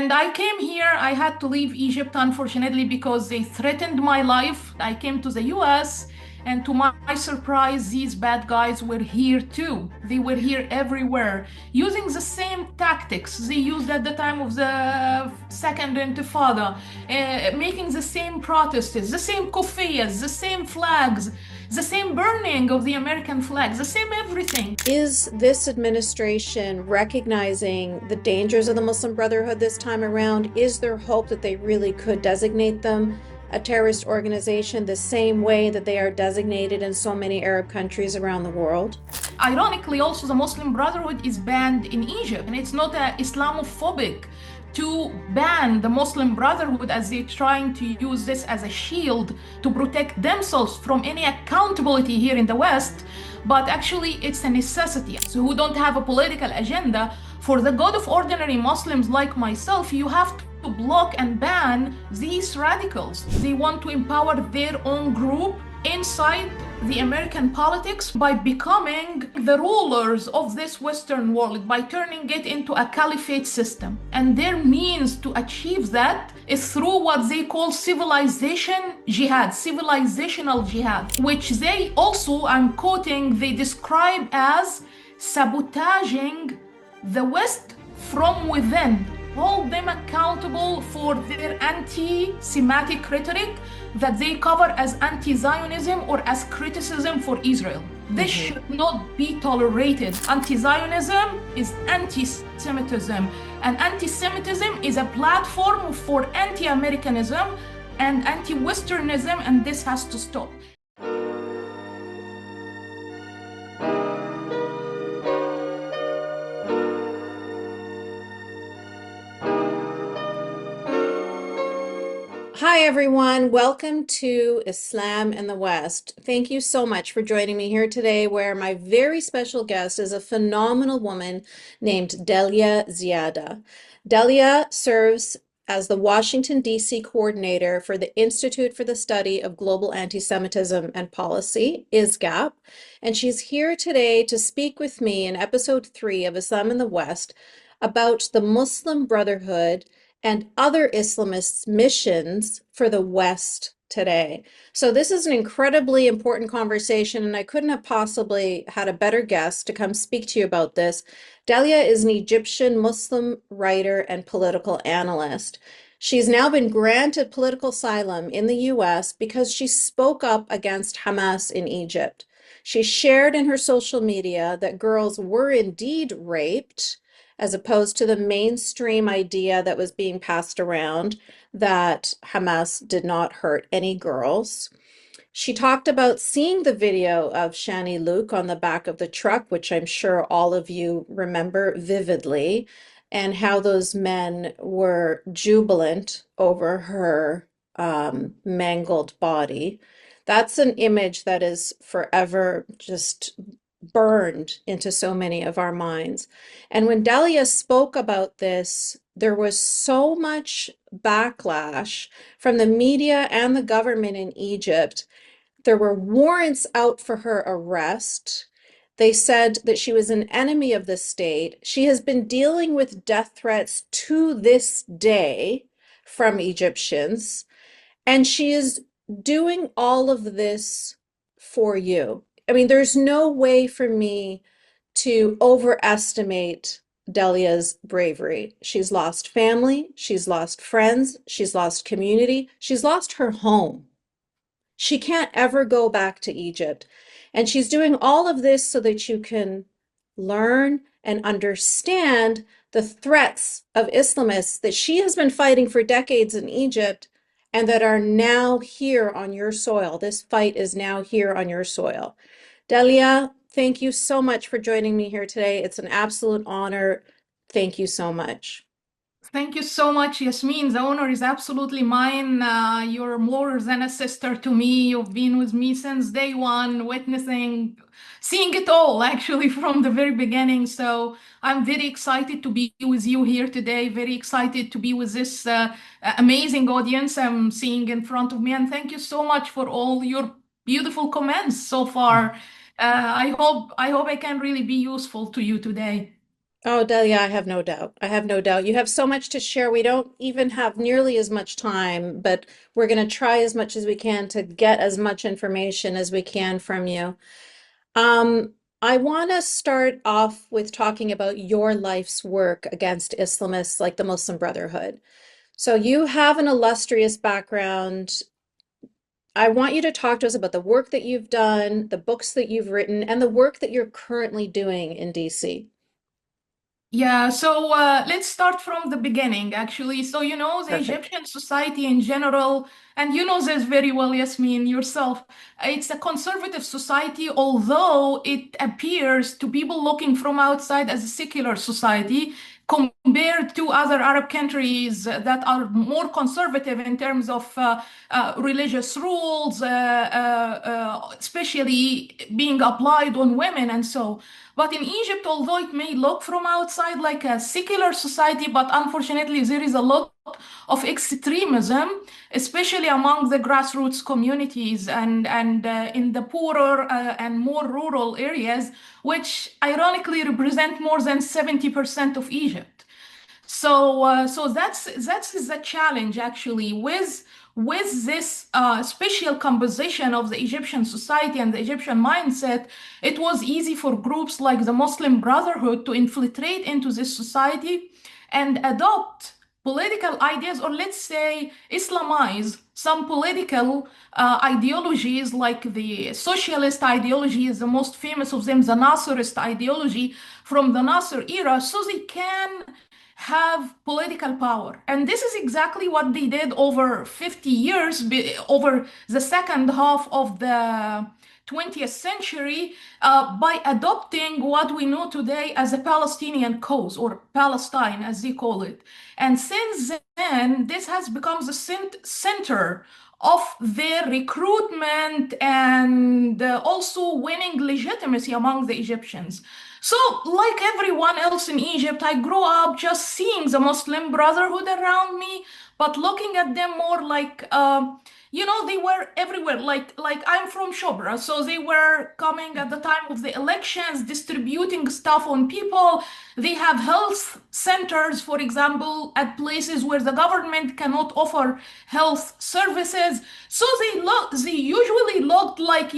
And I came here, I had to leave Egypt, unfortunately, because they threatened my life. I came to the US, and to my surprise, these bad guys were here too. They were here everywhere, using the same tactics they used at the time of the Second Intifada, making the same protests, the same kufiyas, the same flags, the same burning of the American flags, the same everything. Is this administration recognizing the dangers of the Muslim Brotherhood this time around? Is there hope that they really could designate them a terrorist organization the same way that they are designated in so many Arab countries around the world? Ironically, also the Muslim Brotherhood is banned in Egypt, and it's not Islamophobic to ban the Muslim Brotherhood as they're trying to use this as a shield to protect themselves from any accountability here in the West, but actually it's a necessity. So who don't have a political agenda, for the good of ordinary Muslims like myself, you have to block and ban these radicals. They want to empower their own group inside the American politics by becoming the rulers of this Western world, by turning it into a caliphate system. And their means to achieve that is through what they call civilization jihad, civilizational jihad, which they also, I'm quoting, they describe as sabotaging the West from within, hold them accountable for their anti-Semitic rhetoric that they cover as anti-Zionism or as criticism for Israel. This should not be tolerated. Anti-Zionism is anti-Semitism, and anti-Semitism is a platform for anti-Americanism and anti-Westernism, and this has to stop. Hi, everyone. Welcome to Islam in the West. Thank you so much for joining me here today, where my very special guest is a phenomenal woman named Dalia Ziada. Dalia serves as the Washington, D.C. coordinator for the Institute for the Study of Global Antisemitism and Policy, ISGAP, and she's here today to speak with me in episode 3 of Islam in the West about the Muslim Brotherhood and other Islamists' missions for the West today. So this is an incredibly important conversation, and I couldn't have possibly had a better guest to come speak to you about this. Dalia is an Egyptian Muslim writer and political analyst. She's now been granted political asylum in the US because she spoke up against Hamas in Egypt. She shared in her social media that girls were indeed raped, as opposed to the mainstream idea that was being passed around that Hamas did not hurt any girls. She talked about seeing the video of Shani Luke on the back of the truck, which I'm sure all of you remember vividly, and how those men were jubilant over her mangled body. That's an image that is forever just burned into so many of our minds. And when Dalia spoke about this, there was so much backlash from the media and the government in Egypt. There were warrants out for her arrest. They said that she was an enemy of the state. She has been dealing with death threats to this day from Egyptians, and she is doing all of this for you. I mean, there's no way for me to overestimate Delia's bravery. She's lost family, she's lost friends, she's lost community, she's lost her home. She can't ever go back to Egypt. And she's doing all of this so that you can learn and understand the threats of Islamists that she has been fighting for decades in Egypt and that are now here on your soil. This fight is now here on your soil. Dalia, thank you so much for joining me here today. It's an absolute honor. Thank you so much. Thank you so much, Yasmine. The honor is absolutely mine. You're more than a sister to me. You've been with me since day one, witnessing, seeing it all actually from the very beginning. So I'm very excited to be with you here today. Very excited to be with this amazing audience I'm seeing in front of me. And thank you so much for all your beautiful comments so far. I hope I can really be useful to you today. Oh, Delia, I have no doubt. I have no doubt. You have so much to share. We don't even have nearly as much time, but we're going to try as much as we can to get as much information as we can from you. I want to start off with talking about your life's work against Islamists like the Muslim Brotherhood. So you have an illustrious background. I want you to talk to us about the work that you've done, the books that you've written, and the work that you're currently doing in DC. Yeah, so let's start from the beginning, actually. So, the Perfect. Egyptian society in general, and you know this very well, Yasmine, yourself, it's a conservative society, although it appears to people looking from outside as a secular society compared to other Arab countries that are more conservative in terms of religious rules, especially being applied on women and so. But in Egypt, although it may look from outside like a secular society, but unfortunately there is a lot of extremism, especially among the grassroots communities and in the poorer and more rural areas, which ironically represent more than 70% of Egypt. So that's the challenge actually with this special composition of the Egyptian society and the Egyptian mindset. It was easy for groups like the Muslim Brotherhood to infiltrate into this society and adopt political ideas, or let's say Islamize some political ideologies, like the socialist ideology is the most famous of them, the Nasserist ideology from the Nasser era, so they can have political power. And this is exactly what they did over 50 years, over the second half of the 20th century, by adopting what we know today as a Palestinian cause, or Palestine as they call it. And since then, this has become the center of their recruitment and also winning legitimacy among the Egyptians. So, like everyone else in Egypt, I grew up just seeing the Muslim Brotherhood around me, but looking at them more like, they were everywhere. Like I'm from Shobra, so they were coming at the time of the elections, distributing stuff on people. They have health centers, for example, at places where the government cannot offer health services. So they usually looked like,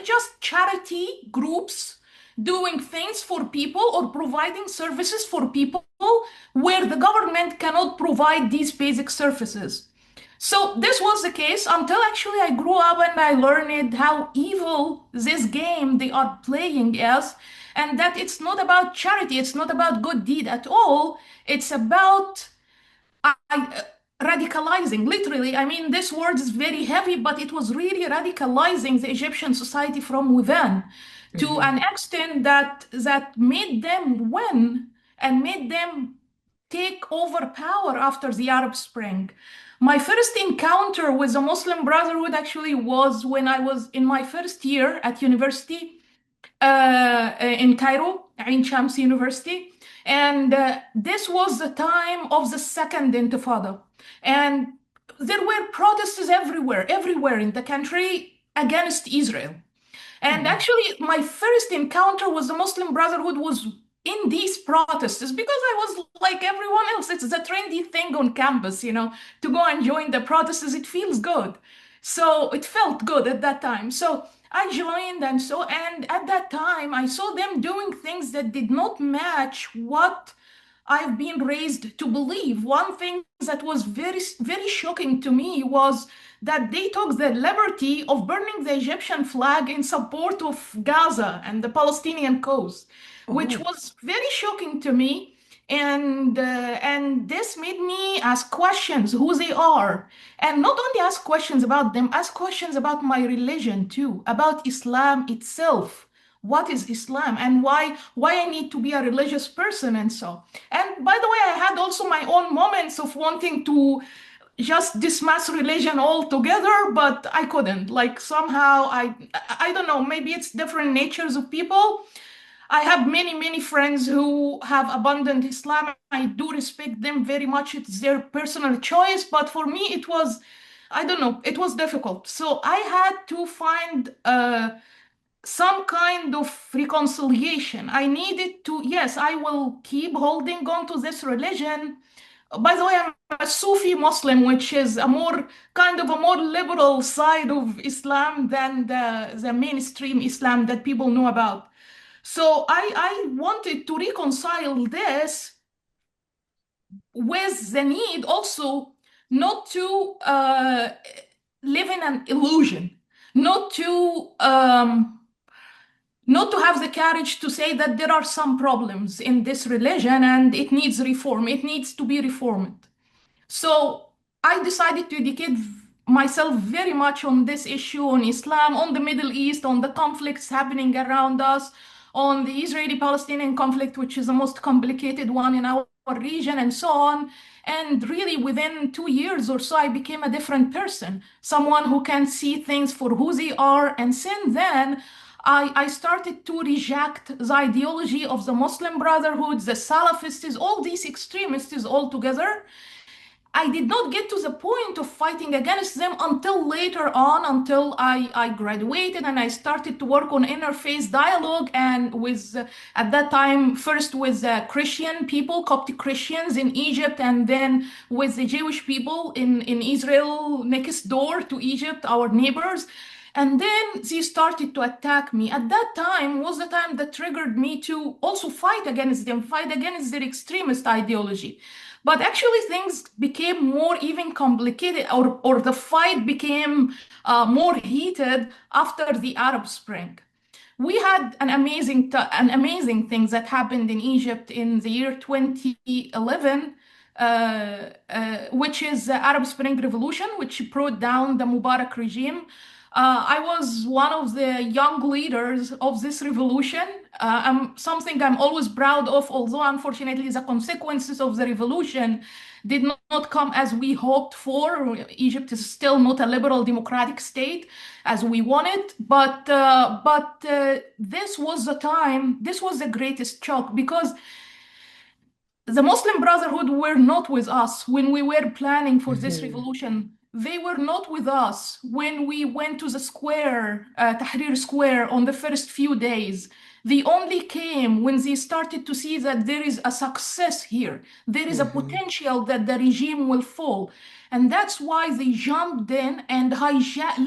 just charity groups doing things for people or providing services for people where the government cannot provide these basic services. So this was the case until actually I grew up and I learned how evil this game they are playing is, and that it's not about charity, it's not about good deed at all. It's about radicalizing, literally. I mean, this word is very heavy, but it was really radicalizing the Egyptian society from within to Hmm. an extent that made them win and made them take over power after the Arab Spring. My first encounter with the Muslim Brotherhood actually was when I was in my first year at university in Cairo, Ain Shams University. And this was the time of the second Intifada. And there were protests everywhere, everywhere in the country against Israel. And Hmm. actually, my first encounter with the Muslim Brotherhood was in these protests because I was like everyone else. It's the trendy thing on campus, to go and join the protests. It feels good. So it felt good at that time. So I joined and at that time I saw them doing things that did not match what I've been raised to believe. One thing that was very, very shocking to me was that they took the liberty of burning the Egyptian flag in support of Gaza and the Palestinian cause, which Oh. was very shocking to me. And this made me ask questions who they are, and not only ask questions about them, ask questions about my religion too, about Islam itself. What is Islam and why I need to be a religious person and so. And by the way, I had also my own moments of wanting to just dismiss religion altogether, but I couldn't. Like somehow I don't know, maybe it's different natures of people. I have many, many friends who have abandoned Islam. I do respect them very much. It's their personal choice, but for me it was, I don't know, it was difficult. So I had to find some kind of reconciliation. I needed to, yes, I will keep holding on to this religion. By the way, I'm a Sufi Muslim, which is a more kind of a more liberal side of Islam than the mainstream Islam that people know about. So I wanted to reconcile this with the need also not to live in an illusion, not to not to have the courage to say that there are some problems in this religion and it needs reform, it needs to be reformed. So I decided to dedicate myself very much on this issue, on Islam, on the Middle East, on the conflicts happening around us, on the Israeli-Palestinian conflict, which is the most complicated one in our region, and so on. And really, within 2 years or so, I became a different person, someone who can see things for who they are. And since then, I started to reject the ideology of the Muslim Brotherhood, the Salafists, all these extremists all together. I did not get to the point of fighting against them until later on, until I graduated and I started to work on interfaith dialogue and with, at that time, first with Christian people, Coptic Christians in Egypt, and then with the Jewish people in Israel next door to Egypt, our neighbors. And then they started to attack me. At that time was the time that triggered me to also fight against them, fight against their extremist ideology. But actually, things became more even complicated, or the fight became more heated after the Arab Spring. We had an amazing thing that happened in Egypt in the year 2011, which is the Arab Spring Revolution, which brought down the Mubarak regime. I was one of the young leaders of this revolution. Something I'm always proud of, although unfortunately the consequences of the revolution did not come as we hoped for. Egypt is still not a liberal democratic state as we want it, but this was the time, this was the greatest shock because the Muslim Brotherhood were not with us when we were planning for this Hmm. revolution. They were not with us when we went to the square, Tahrir Square, on the first few days. They only came when they started to see that there is a success here. There is a Hmm. potential that the regime will fall. And that's why they jumped in and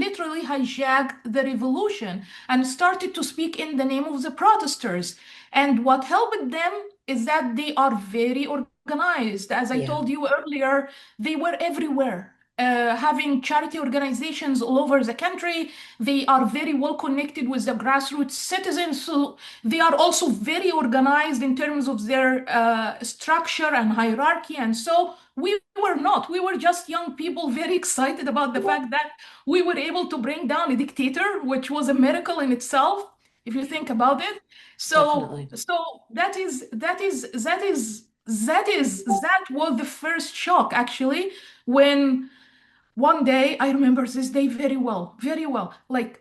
literally hijacked the revolution and started to speak in the name of the protesters. And what helped them is that they are very organized. As I Yeah. told you earlier, they were everywhere. Having charity organizations all over the country. They are very well connected with the grassroots citizens. So they are also very organized in terms of their structure and hierarchy. And so we were not. We were just young people very excited about the fact that we were able to bring down a dictator, which was a miracle in itself, if you think about it. So, Definitely. so that was the first shock actually when one day I remember this day very well, very well. Like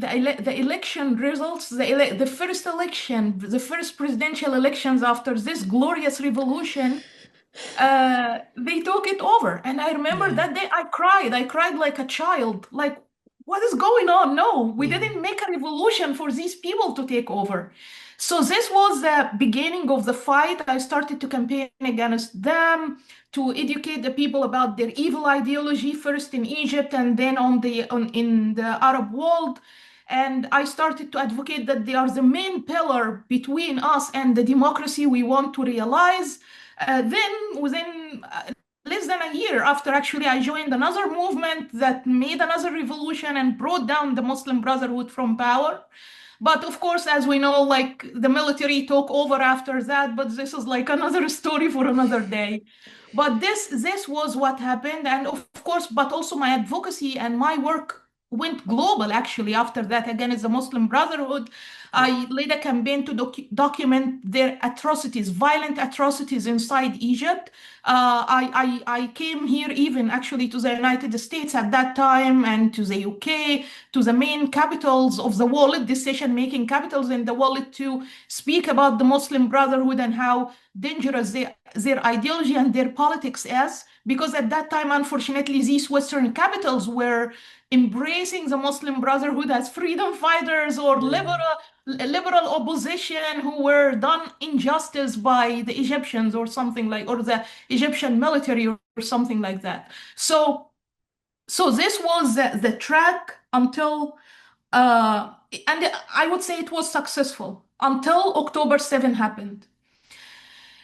the election results, the first election, the first presidential elections after this glorious revolution, they took it over. And I remember Yeah. that day I cried. I cried like a child. Like, what is going on? No, we Yeah. didn't make a revolution for these people to take over. So this was the beginning of the fight. I started to campaign against them, to educate the people about their evil ideology, first in Egypt and then in the Arab world. And I started to advocate that they are the main pillar between us and the democracy we want to realize. Then, within less than a year after, actually, I joined another movement that made another revolution and brought down the Muslim Brotherhood from power. But of course, as we know, like the military took over after that, but this is like another story for another day. But this was what happened, and of course, but also my advocacy and my work went global actually after that. Again, it's the Muslim Brotherhood. I led a campaign to document their atrocities, violent atrocities inside Egypt. I came here even actually to the United States at that time and to the UK, to the main capitals of the world, decision-making capitals in the world, to speak about the Muslim Brotherhood and how dangerous their ideology and their politics is. Because at that time, unfortunately, these Western capitals were embracing the Muslim Brotherhood as freedom fighters or liberal opposition who were done injustice by the Egyptians or something like, or the Egyptian military or something like that. So this was the track until, and I would say it was successful until October 7 happened.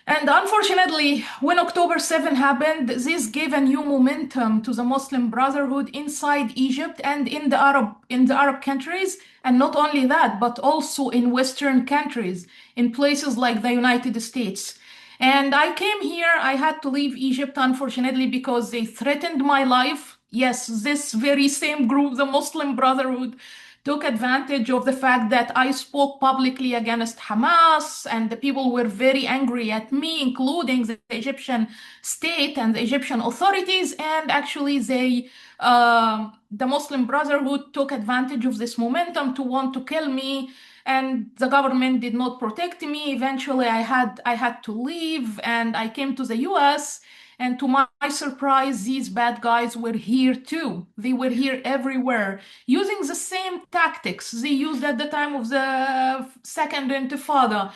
And unfortunately, when October 7 happened, this gave a new momentum to the Muslim Brotherhood inside Egypt and in the Arab countries. And not only that, but also in Western countries, in places like the United States. And I came here, I had to leave Egypt, unfortunately, because they threatened my life. Yes, this very same group, the Muslim Brotherhood, took advantage of the fact that I spoke publicly against Hamas, and the people were very angry at me, including the Egyptian state and the Egyptian authorities. And actually, the Muslim Brotherhood took advantage of this momentum to want to kill me, and the government did not protect me. Eventually, I had to leave, and I came to the U.S. And to my surprise, these bad guys were here too. They were here everywhere, using the same tactics they used at the time of the Second Intifada,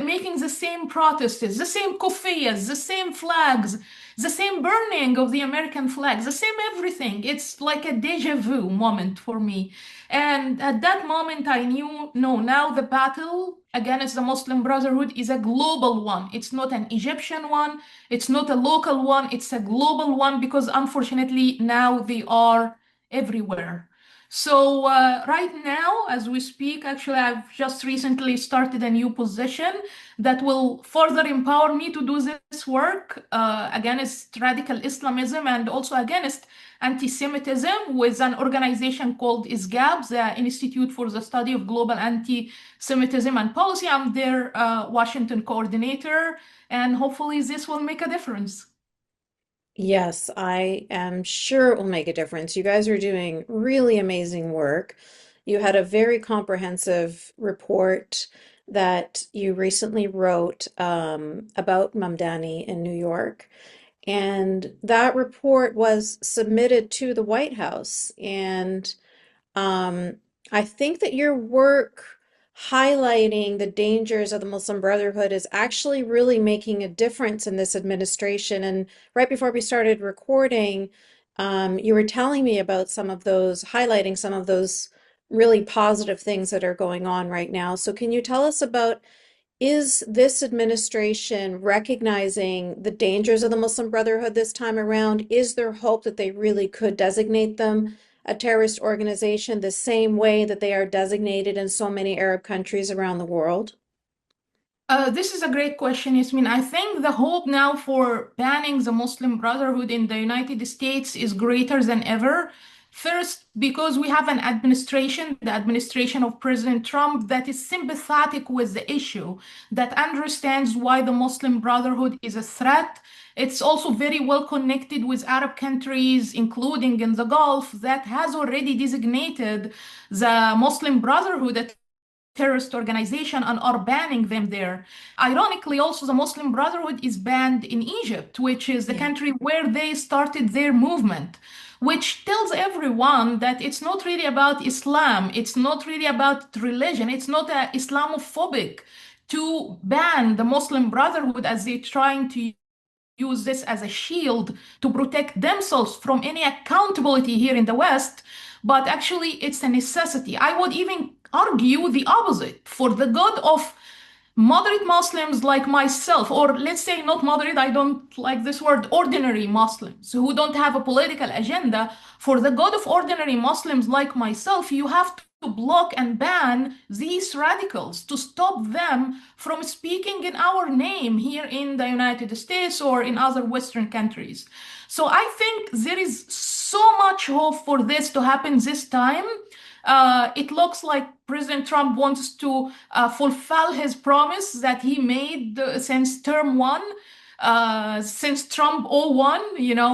making the same protests, the same kufiyas, the same flags, the same burning of the American flags, the same everything. It's like a deja vu moment for me. And at that moment, I knew, no, now the battle against the Muslim Brotherhood is a global one. It's not an Egyptian one. It's not a local one. It's a global one because unfortunately now they are everywhere. So right now, as we speak, actually, I've just recently started a new position that will further empower me to do this work against radical Islamism and also against anti-Semitism with an organization called ISGAP, the Institute for the Study of Global Anti-Semitism and Policy. I'm their Washington coordinator, and hopefully this will make a difference. Yes, I am sure it will make a difference. You guys are doing really amazing work. You had a very comprehensive report that you recently wrote about Mamdani in New York. And that report was submitted to the White House. And I think that your work highlighting the dangers of the Muslim Brotherhood is actually really making a difference in this administration. And right before we started recording, you were telling me about some of those, highlighting some of those really positive things that are going on right now. So can you tell us about, is this administration recognizing the dangers of the Muslim Brotherhood this time around? Is there hope that they really could designate them a terrorist organization the same way that they are designated in so many Arab countries around the world? This is a great question, Yasmine. I think the hope now for banning the Muslim Brotherhood in the United States is greater than ever. First, because we have an administration, the administration of President Trump, that is sympathetic with the issue, that understands why the Muslim Brotherhood is a threat. It's also very well connected with Arab countries, including in the Gulf, that has already designated the Muslim Brotherhood a terrorist organization and are banning them there. Ironically, also the Muslim Brotherhood is banned in Egypt, which is the Yeah. country where they started their movement, which tells everyone that it's not really about Islam, it's not really about religion, it's not Islamophobic to ban the Muslim Brotherhood as they're trying to use this as a shield to protect themselves from any accountability here in the West, but actually it's a necessity. I would even argue the opposite for the good of moderate Muslims like myself, or let's say not moderate, I don't like this word, ordinary Muslims who don't have a political agenda. For the good of ordinary Muslims like myself, you have to block and ban these radicals to stop them from speaking in our name here in the United States or in other Western countries. So I think there is so much hope for this to happen this time. It looks like President Trump wants to fulfill his promise that he made since term one, since Trump '01,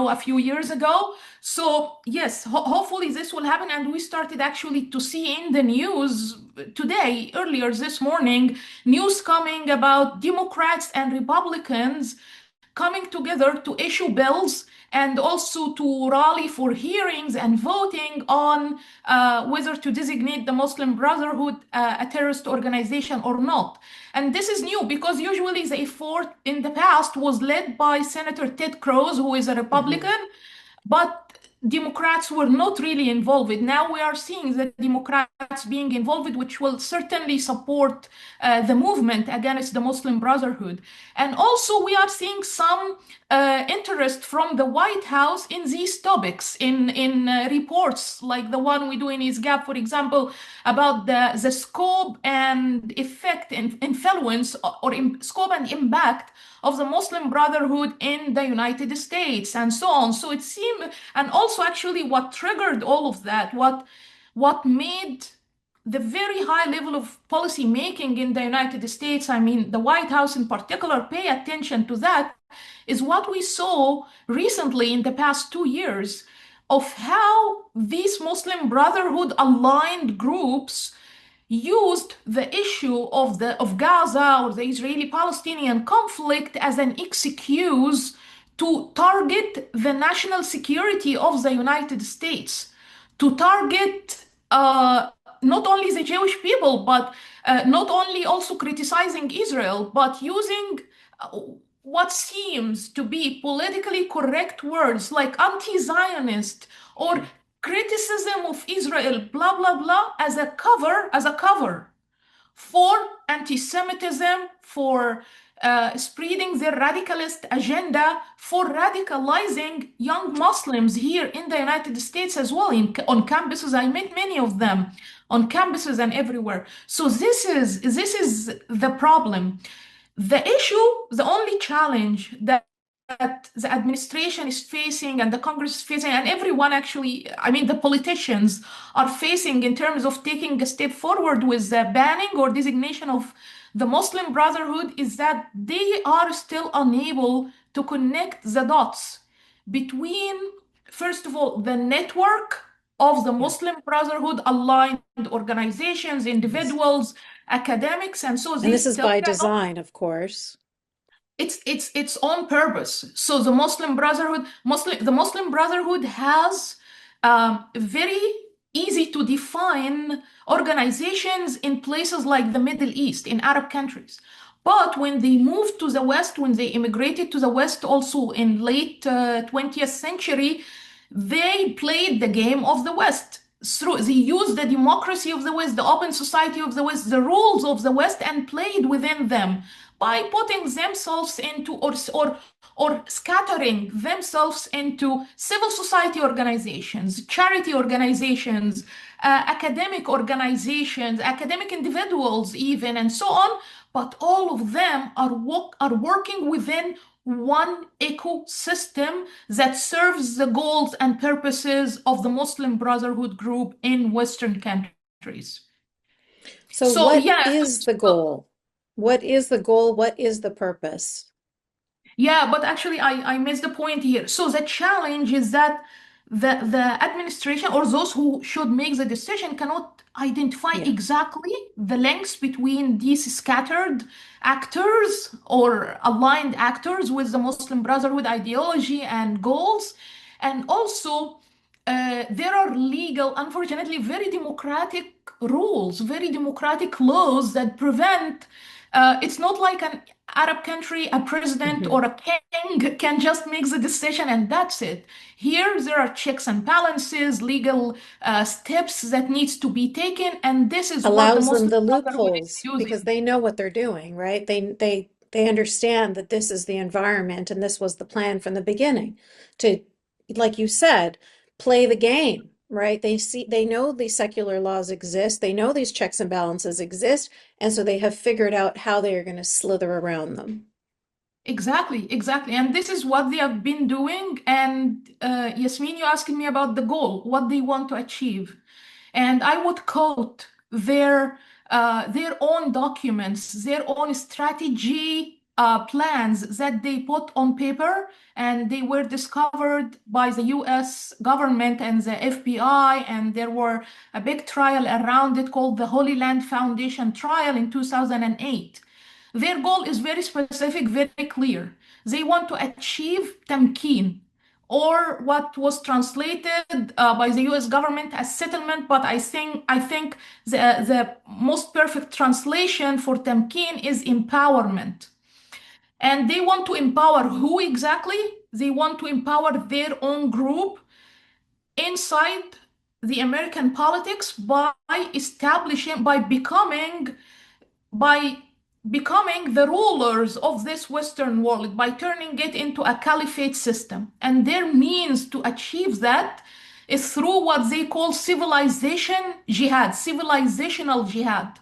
a few years ago. So yes, hopefully this will happen. And we started actually to see in the news today, earlier this morning, news coming about Democrats and Republicans coming together to issue bills and also to rally for hearings and voting on whether to designate the Muslim Brotherhood a terrorist organization or not. And this is new because usually the effort in the past was led by Senator Ted Cruz, who is a Mhm. Republican, but Democrats were not really involved. Now we are seeing the Democrats being involved, which will certainly support the movement against the Muslim Brotherhood. And also, we are seeing some interest from the White House in these topics, in reports like the one we do in ISGAP, for example, about the scope and effect and influence or scope and impact of the Muslim Brotherhood in the United States and so on. So it seemed, and also actually what triggered all of that, what made the very high level of policy making in the United States, I mean, the White House in particular, pay attention to that, is what we saw recently in the past 2 years of how these Muslim Brotherhood aligned groups used the issue of Gaza or the Israeli-Palestinian conflict as an excuse to target the national security of the United States, to target not only the Jewish people, but not only also criticizing Israel, but using uh, what seems to be politically correct words like anti-Zionist or criticism of Israel, blah, blah, blah, as a cover for anti-Semitism, for spreading their radicalist agenda, for radicalizing young Muslims here in the United States as well, on campuses. I met many of them on campuses and everywhere. So this is the problem. The issue, the only challenge that the administration is facing and the Congress is facing, and everyone actually, I mean, the politicians are facing in terms of taking a step forward with the banning or designation of the Muslim Brotherhood is that they are still unable to connect the dots between, first of all, the network of the Yeah. Muslim Brotherhood aligned organizations, Yes. individuals, academics, and so And this these is by design, of course. it's on purpose. So the Muslim Brotherhood has very easy to define organizations in places like the Middle East, in Arab countries. But when they moved to the West, when they immigrated to the West, also in late 20th century, they played the game of the West. They used the democracy of the West, the open society of the West, the rules of the West, and played within them by putting themselves into or scattering themselves into civil society organizations, charity organizations, academic organizations, academic individuals, even, and so on. But all of them are working within one ecosystem that serves the goals and purposes of the Muslim Brotherhood group in Western countries. So So what yeah, is the so goal? What is the goal? What is the purpose? Yeah, but actually, I missed the point here. So the challenge is that the administration or those who should make the decision cannot identify Yeah. exactly the links between these scattered actors or aligned actors with the Muslim Brotherhood ideology and goals. And also, there are legal, unfortunately, very democratic rules, very democratic laws that prevent. It's not like an Arab country, a president Hmm. or a king can just make the decision and that's it. Here, there are checks and balances, legal steps that needs to be taken, and this is what the Allows them Muslim the Brotherhood is loopholes because using. they know what they're doing, right? They understand that this is the environment and this was the plan from the beginning to, like you said, play the game, right? They know these secular laws exist, they know these checks and balances exist, and so they have figured out how they are going to slither around them. Exactly, exactly. And this is what they have been doing. And Yasmin, you asking me about the goal, what they want to achieve. And I would quote their own documents, their own strategy plans that they put on paper, and they were discovered by the US government and the FBI, and there were a big trial around it called the Holy Land Foundation trial in 2008. Their goal is very specific, very clear. They want to achieve tamkeen, or what was translated by the US government as settlement, but I think the most perfect translation for tamkeen is empowerment. And they want to empower who exactly? They want to empower their own group inside the American politics by establishing, by becoming the rulers of this Western world, by turning it into a caliphate system. And their means to achieve that is through what they call civilization jihad, civilizational jihad,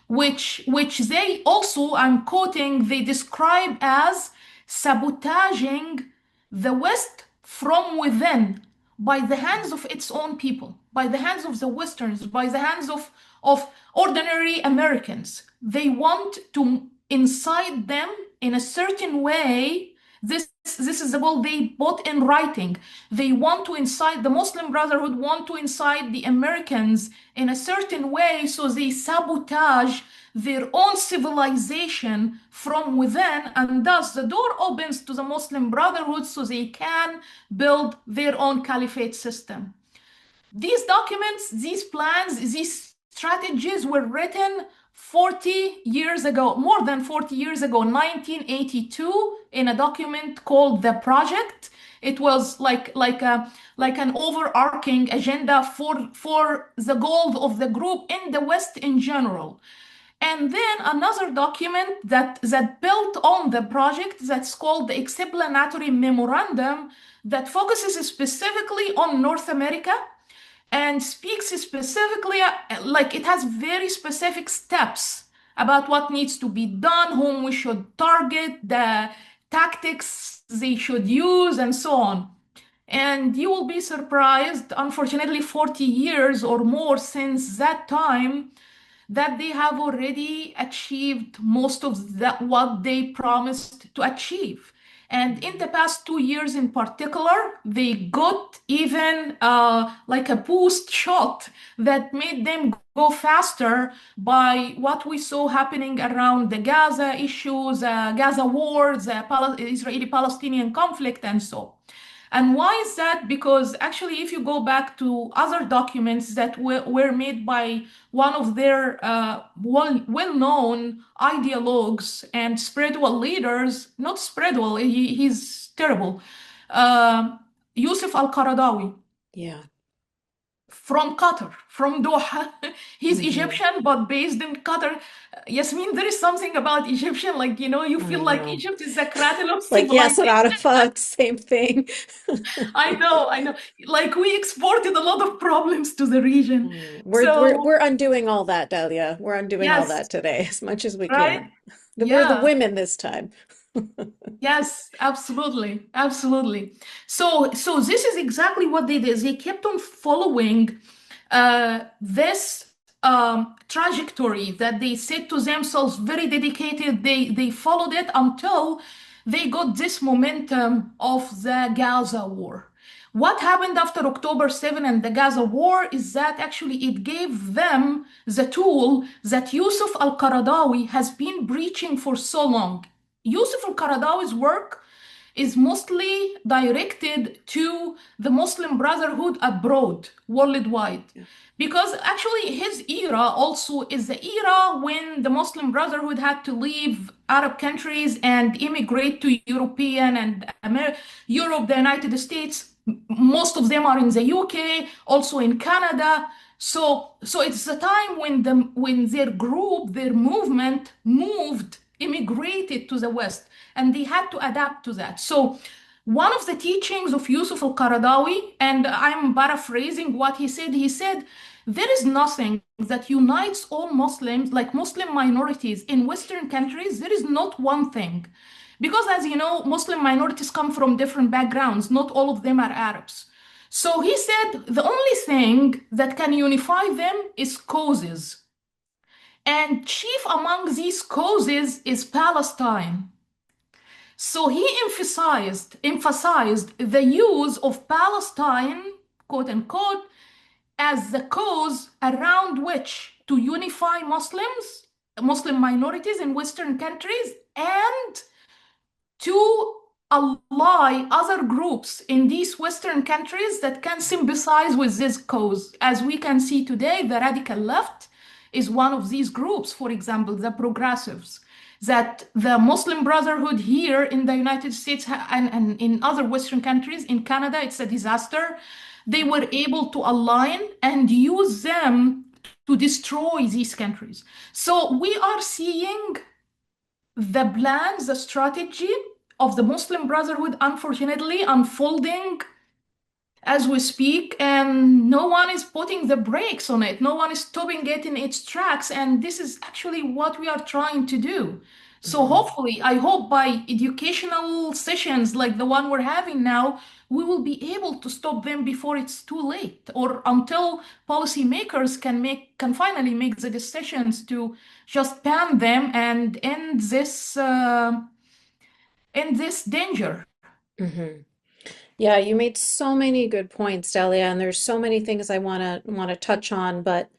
which they also, I'm quoting, they describe as sabotaging the West from within by the hands of its own people, by the hands of the Westerns, by the hands of ordinary Americans. They want to incite them in a certain way. This is the goal they put in writing. They want to incite, the Muslim Brotherhood want to incite the Americans in a certain way, so they sabotage their own civilization from within, and thus the door opens to the Muslim Brotherhood so they can build their own caliphate system. These documents, these plans, these strategies were written 40 years ago, more than 40 years ago, 1982, in a document called The Project. It was like an overarching agenda for the goal of the group in the West in general. And then another document that built on the project that's called the Explanatory Memorandum that focuses specifically on North America and speaks specifically, like it has very specific steps about what needs to be done, whom we should target, the tactics they should use, and so on. And you will be surprised, unfortunately, 40 years or more since that time, that they have already achieved most of that what they promised to achieve. And in the past 2 years in particular, they got even like a boost shot that made them go faster by what we saw happening around the Gaza issues, Gaza wars, Israeli-Palestinian conflict, and so. And why is that? Because actually, if you go back to other documents that were made by one of their well-known ideologues and spiritual leaders, not spiritual, he's terrible, Yusuf al-Qaradawi. Yeah. From Qatar, from Doha. He's Egyptian, but based in Qatar. Yasmine, there is something about Egyptian, like, you feel like Egypt is the cradle of like civilization. Yasser Arafat, same thing. I know. Like we exported a lot of problems to the region. We're undoing all that, Dalia. We're undoing all Yes, that today as much as we right? can. We're the Yeah. women this time. Yes, absolutely, absolutely. So this is exactly what they did. They kept on following this trajectory that they set to themselves, very dedicated. They followed it until they got this momentum of the Gaza war. What happened after October 7 and the Gaza war is that actually it gave them the tool that Yusuf al-Qaradawi has been breaching for so long. Yusuf al-Qaradawi's work is mostly directed to the Muslim Brotherhood abroad, worldwide. Because actually his era also is the era when the Muslim Brotherhood had to leave Arab countries and immigrate to European and Europe, the United States. Most of them are in the UK, also in Canada. So it's the time when their group, their movement immigrated to the West, and they had to adapt to that. So one of the teachings of Yusuf al-Qaradawi, and I'm paraphrasing what he said, there is nothing that unites all Muslims, like Muslim minorities in Western countries. There is not one thing. Because as you know, Muslim minorities come from different backgrounds. Not all of them are Arabs. So he said the only thing that can unify them is causes. And chief among these causes is Palestine. So he emphasized the use of Palestine, quote unquote, as the cause around which to unify Muslim minorities in Western countries, and to ally other groups in these Western countries that can sympathize with this cause. As we can see today, the radical left is one of these groups, for example, the progressives. That the Muslim Brotherhood here in the United States and in other Western countries, in Canada, it's a disaster. They were able to align and use them to destroy these countries. So we are seeing the plans, the strategy of the Muslim Brotherhood, unfortunately, unfolding as we speak, and no one is putting the brakes on it. No one is stopping it in its tracks. And this is actually what we are trying to do. So Mhm. hopefully, I hope by educational sessions like the one we're having now, we will be able to stop them before it's too late, or until policymakers can finally make the decisions to just ban them and end this danger. Mhm. Yeah, you made so many good points, Delia, and there's so many things I want to touch on, but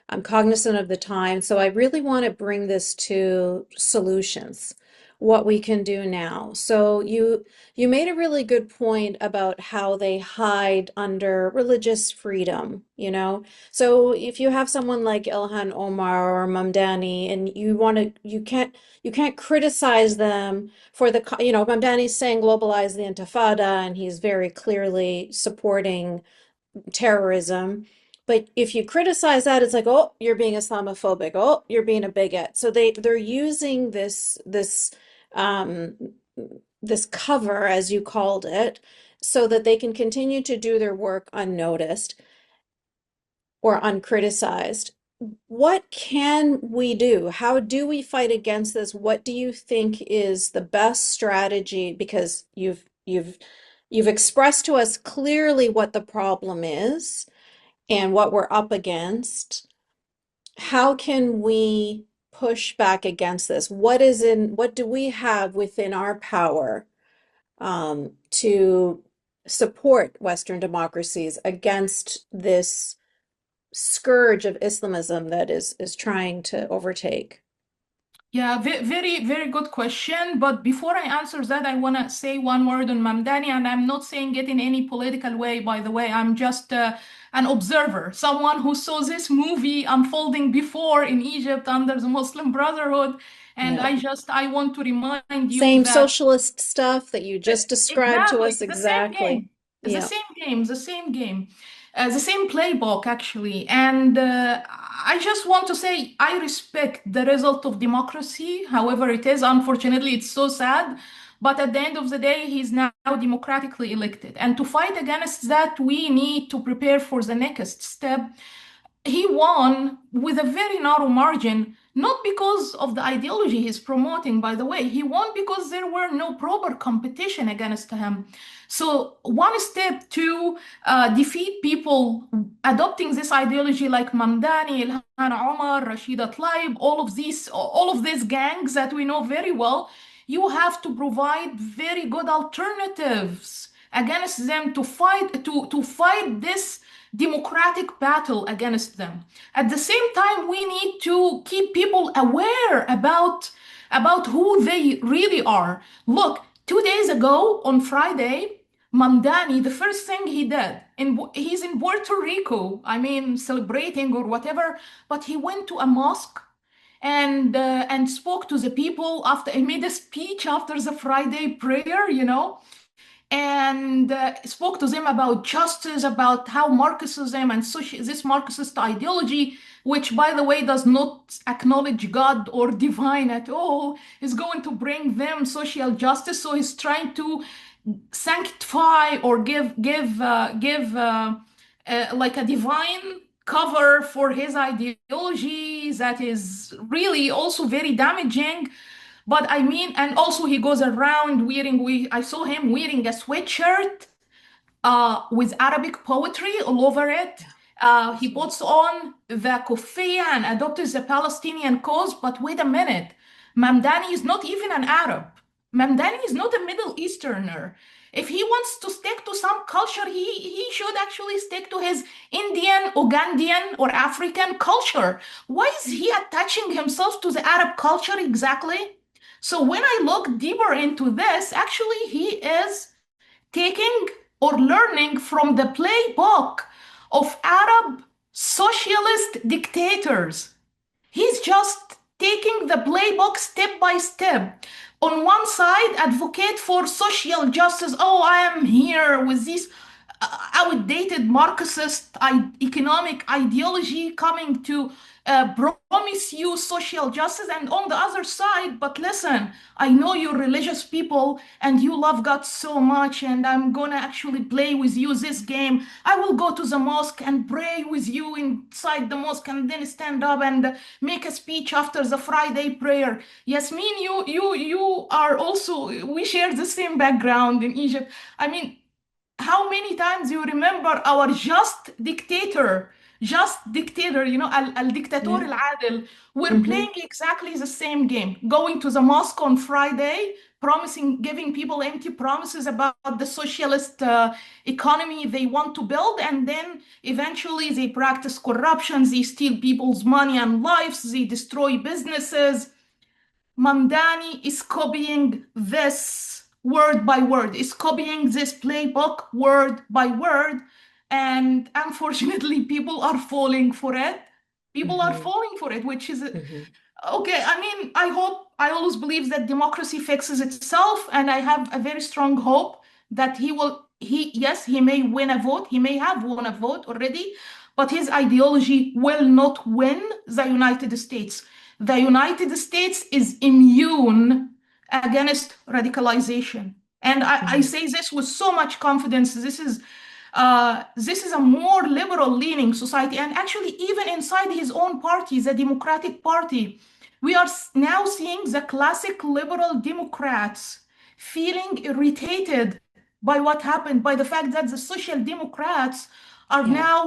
I'm cognizant of the time, so I really want to bring this to solutions, what we can do now. So you made a really good point about how they hide under religious freedom, you know? So if you have someone like Ilhan Omar or Mamdani and you can't criticize them for Mamdani's saying globalize the Intifada, and he's very clearly supporting terrorism. But if you criticize that, it's like, oh, you're being Islamophobic. Oh, you're being a bigot. So they're using um, this cover, as you called it, so that they can continue to do their work unnoticed or uncriticized. What can we do? How do we fight against this? What do you think is the best strategy? Because you've expressed to us clearly what the problem is and what we're up against. How can we push back against this? What do we have within our power to support Western democracies against this scourge of Islamism that is trying to overtake? Yeah, very, very good question. But before I answer that, I want to say one word on Mamdani, and I'm not saying it in any political way, by the way. I'm just an observer, someone who saw this movie unfolding before in Egypt under the Muslim Brotherhood. And Yeah. I want to remind you Same that socialist stuff that you just described to exactly, us the same exactly. game. It's the Yeah. same game, the same game, the same playbook, actually. And I just want to say I respect the result of democracy, however it is. Unfortunately, it's so sad. But at the end of the day, he's now democratically elected. And to fight against that, we need to prepare for the next step. He won with a very narrow margin, not because of the ideology he's promoting, by the way. He won because there were no proper competition against him. So, one step to defeat people adopting this ideology like Mamdani, Ilhan Omar, Rashida Tlaib, all of these gangs that we know very well, you have to provide very good alternatives against them to fight this democratic battle against them. At the same time, we need to keep people aware about who they really are. Look, 2 days ago on Friday, Mamdani, the first thing he did, he's in Puerto Rico, I mean, celebrating or whatever, but he went to a mosque and spoke to the people after he made a speech after the Friday prayer, and spoke to them about justice, about how Marxism and this Marxist ideology, which, by the way, does not acknowledge God or divine at all, is going to bring them social justice. So he's trying to sanctify or give like a divine cover for his ideology that is really also very damaging. But I mean, and also he goes around wearing, I saw him wearing a sweatshirt with Arabic poetry all over it. He puts on the kufiya and adopts the Palestinian cause. But wait a minute, Mamdani is not even an Arab. Mamdani is not a Middle Easterner. If he wants to stick to some culture, he should actually stick to his Indian, Ugandan, or African culture. Why is he attaching himself to the Arab culture exactly? So when I look deeper into this, actually he is taking or learning from the playbook of Arab socialist dictators. He's just taking the playbook step by step. On one side, advocate for social justice. Oh, I am here with this outdated Marxist economic ideology coming to promise you social justice. And on the other side, but listen, I know you're religious people and you love God so much, and I'm gonna actually play with you this game. I will go to the mosque and pray with you inside the mosque and then stand up and make a speech after the Friday prayer. Yasmine, you are also, we share the same background in Egypt. I mean, how many times you remember our just dictator, al-dictator Yeah. al-adil, we're Hmm. playing exactly the same game, going to the mosque on Friday, promising, giving people empty promises about the socialist economy they want to build, and then eventually they practice corruption, they steal people's money and lives, they destroy businesses. Mamdani is copying this word by word, is copying this playbook word by word. And unfortunately, people are falling for it. People are Hmm. falling for it, which is Hmm. okay. I mean, I always believe that democracy fixes itself. And I have a very strong hope that yes, he may win a vote. He may have won a vote already, but his ideology will not win the United States. The United States is immune against radicalization. And I Hmm. say this with so much confidence. This is a more liberal leaning society. And actually, even inside his own party, the Democratic Party, we are now seeing the classic liberal Democrats feeling irritated by what happened, by the fact that the Social Democrats are Yeah. now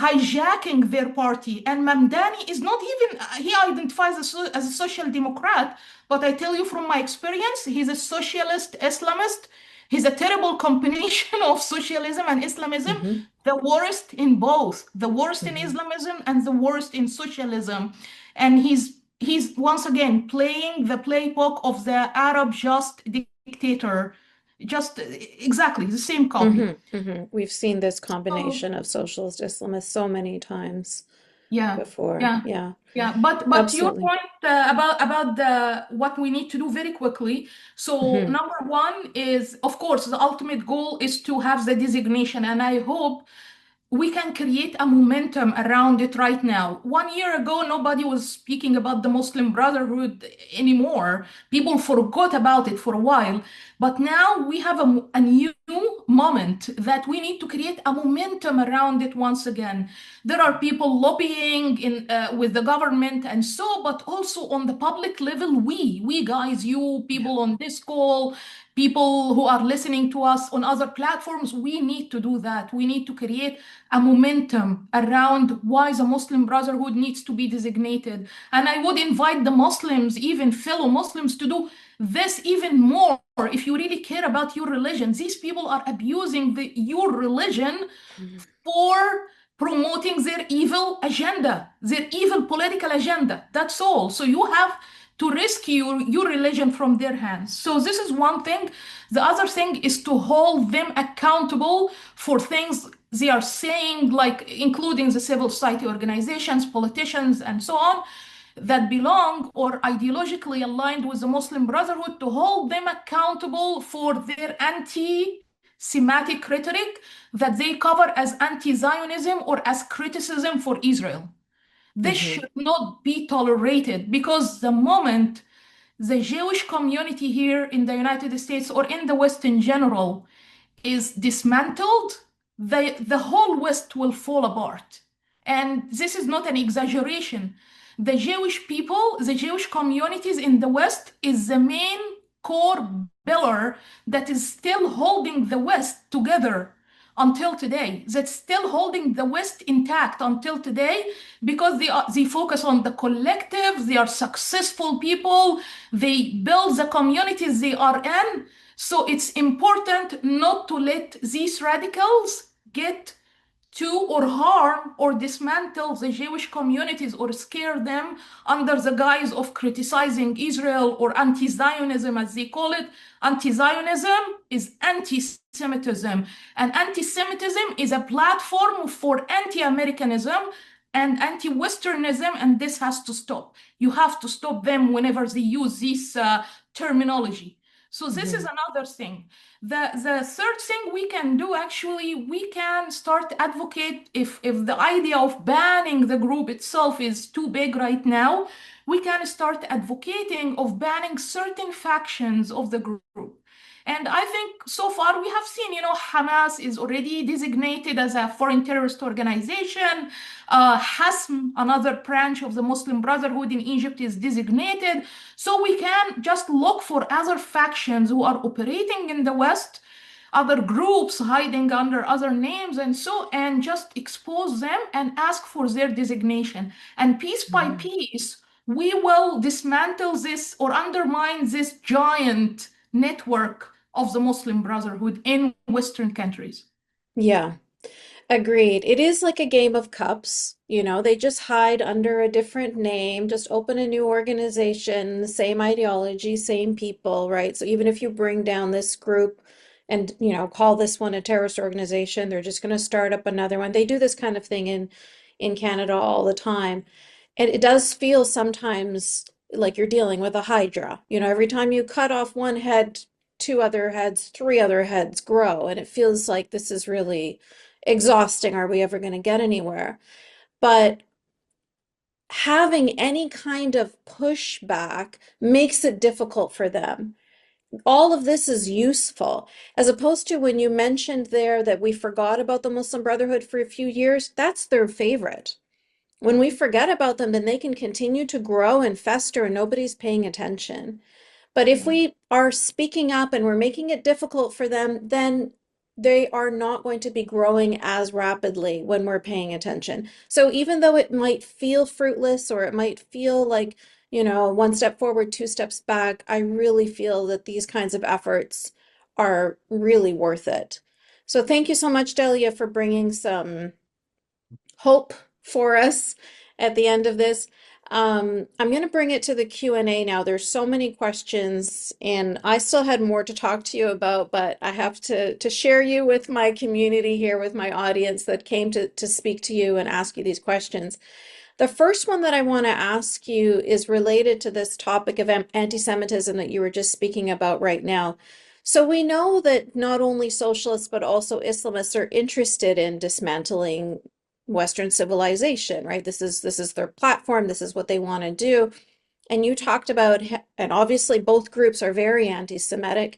hijacking their party. And Mamdani is not even, he identifies as a social democrat, but I tell you from my experience, he's a socialist Islamist. He's a terrible combination of socialism and Islamism, Hmm. the worst in both, the worst in Hmm. Islamism and the worst in socialism. And he's once again playing the playbook of the Arab just dictator, just exactly the same Hmm. copy. Hmm. We've seen this So combination of socialist Islamists so many times yeah, before. yeah, Yeah, yeah. But to your absolutely. point about the what we need to do very quickly. So Hmm. number one is, of course, the ultimate goal is to have the designation, and I hope we can create a momentum around it right now. 1 year ago, nobody was speaking about the Muslim Brotherhood anymore. People forgot about it for a while. But now we have a new moment that we need to create a momentum around it once again. There are people lobbying with the government and so, but also on the public level, we guys, you Yeah. people on this call, people who are listening to us on other platforms, we need to do that. We need to create a momentum around why the Muslim Brotherhood needs to be designated. And I would invite the Muslims, even fellow Muslims, to do this even more. If you really care about your religion, these people are abusing your religion Mhm. for promoting their evil agenda, their evil political agenda. That's all. So you have to rescue your religion from their hands. So this is one thing. The other thing is to hold them accountable for things they are saying, like including the civil society organizations, politicians, and so on, that belong or ideologically aligned with the Muslim Brotherhood, to hold them accountable for their anti-Semitic rhetoric that they cover as anti-Zionism or as criticism for Israel. This Mhm. should not be tolerated, because the moment the Jewish community here in the United States or in the West in general is dismantled, the whole West will fall apart. And this is not an exaggeration. The Jewish people, the Jewish communities in the West is the main core pillar that is still holding the West together. until today, that's still holding the West intact until today, because they focus on the collective, they are successful people, they build the communities they are in. So it's important not to let these radicals get to or harm or dismantle the Jewish communities or scare them under the guise of criticizing Israel or anti-Zionism, as they call it. Anti-Zionism is anti-Semitism, and anti-Semitism is a platform for anti-Americanism and anti-Westernism, and this has to stop. You have to stop them whenever they use this terminology. So this is Mhm. another thing. The third thing we can do, actually, we can start advocate, if the idea of banning the group itself is too big right now, we can start advocating of banning certain factions of the group. And I think so far we have seen, Hamas is already designated as a foreign terrorist organization. Hasm, another branch of the Muslim Brotherhood in Egypt, is designated. So we can just look for other factions who are operating in the West, other groups hiding under other names and just expose them and ask for their designation. And piece by Mhm. piece, we will dismantle this or undermine this giant network of the Muslim Brotherhood in Western countries. Yeah. Agreed. It is like a game of cups. They just hide under a different name, just open a new organization, same ideology, same people, right? So even if you bring down this group and, call this one a terrorist organization, they're just going to start up another one. They do this kind of thing in Canada all the time. And it does feel sometimes like you're dealing with a hydra. Every time you cut off one head, two other heads, three other heads grow, and it feels like this is really exhausting. Are we ever going to get anywhere? But having any kind of pushback makes it difficult for them. All of this is useful, as opposed to when you mentioned there that we forgot about the Muslim Brotherhood for a few years. That's their favorite. When we forget about them, then they can continue to grow and fester and nobody's paying attention. But if Yeah. we are speaking up and we're making it difficult for them, then they are not going to be growing as rapidly when we're paying attention. So even though it might feel fruitless or it might feel like, one step forward, two steps back, I really feel that these kinds of efforts are really worth it. So thank you so much, Delia, for bringing some hope for us at the end of this. I'm going to bring it to the Q&A now. There's so many questions, and I still had more to talk to you about, but I have to share you with my community here, with my audience that came to speak to you and ask you these questions. The first one that I want to ask you is related to this topic of anti-Semitism that you were just speaking about right now. So we know that not only socialists, but also Islamists are interested in dismantling Western civilization, right? This is their platform. This is what they want to do. And you talked about, and obviously both groups are very anti-Semitic.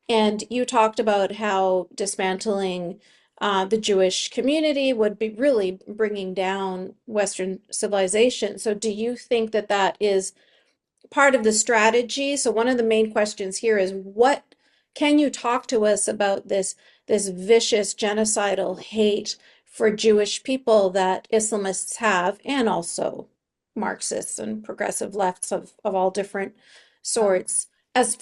And you talked about how dismantling the Jewish community would be really bringing down Western civilization. So do you think that that is part of the strategy? So one of the main questions here is, what can you talk to us about this vicious genocidal hate for Jewish people that Islamists have, and also Marxists and progressive lefts of all different sorts, as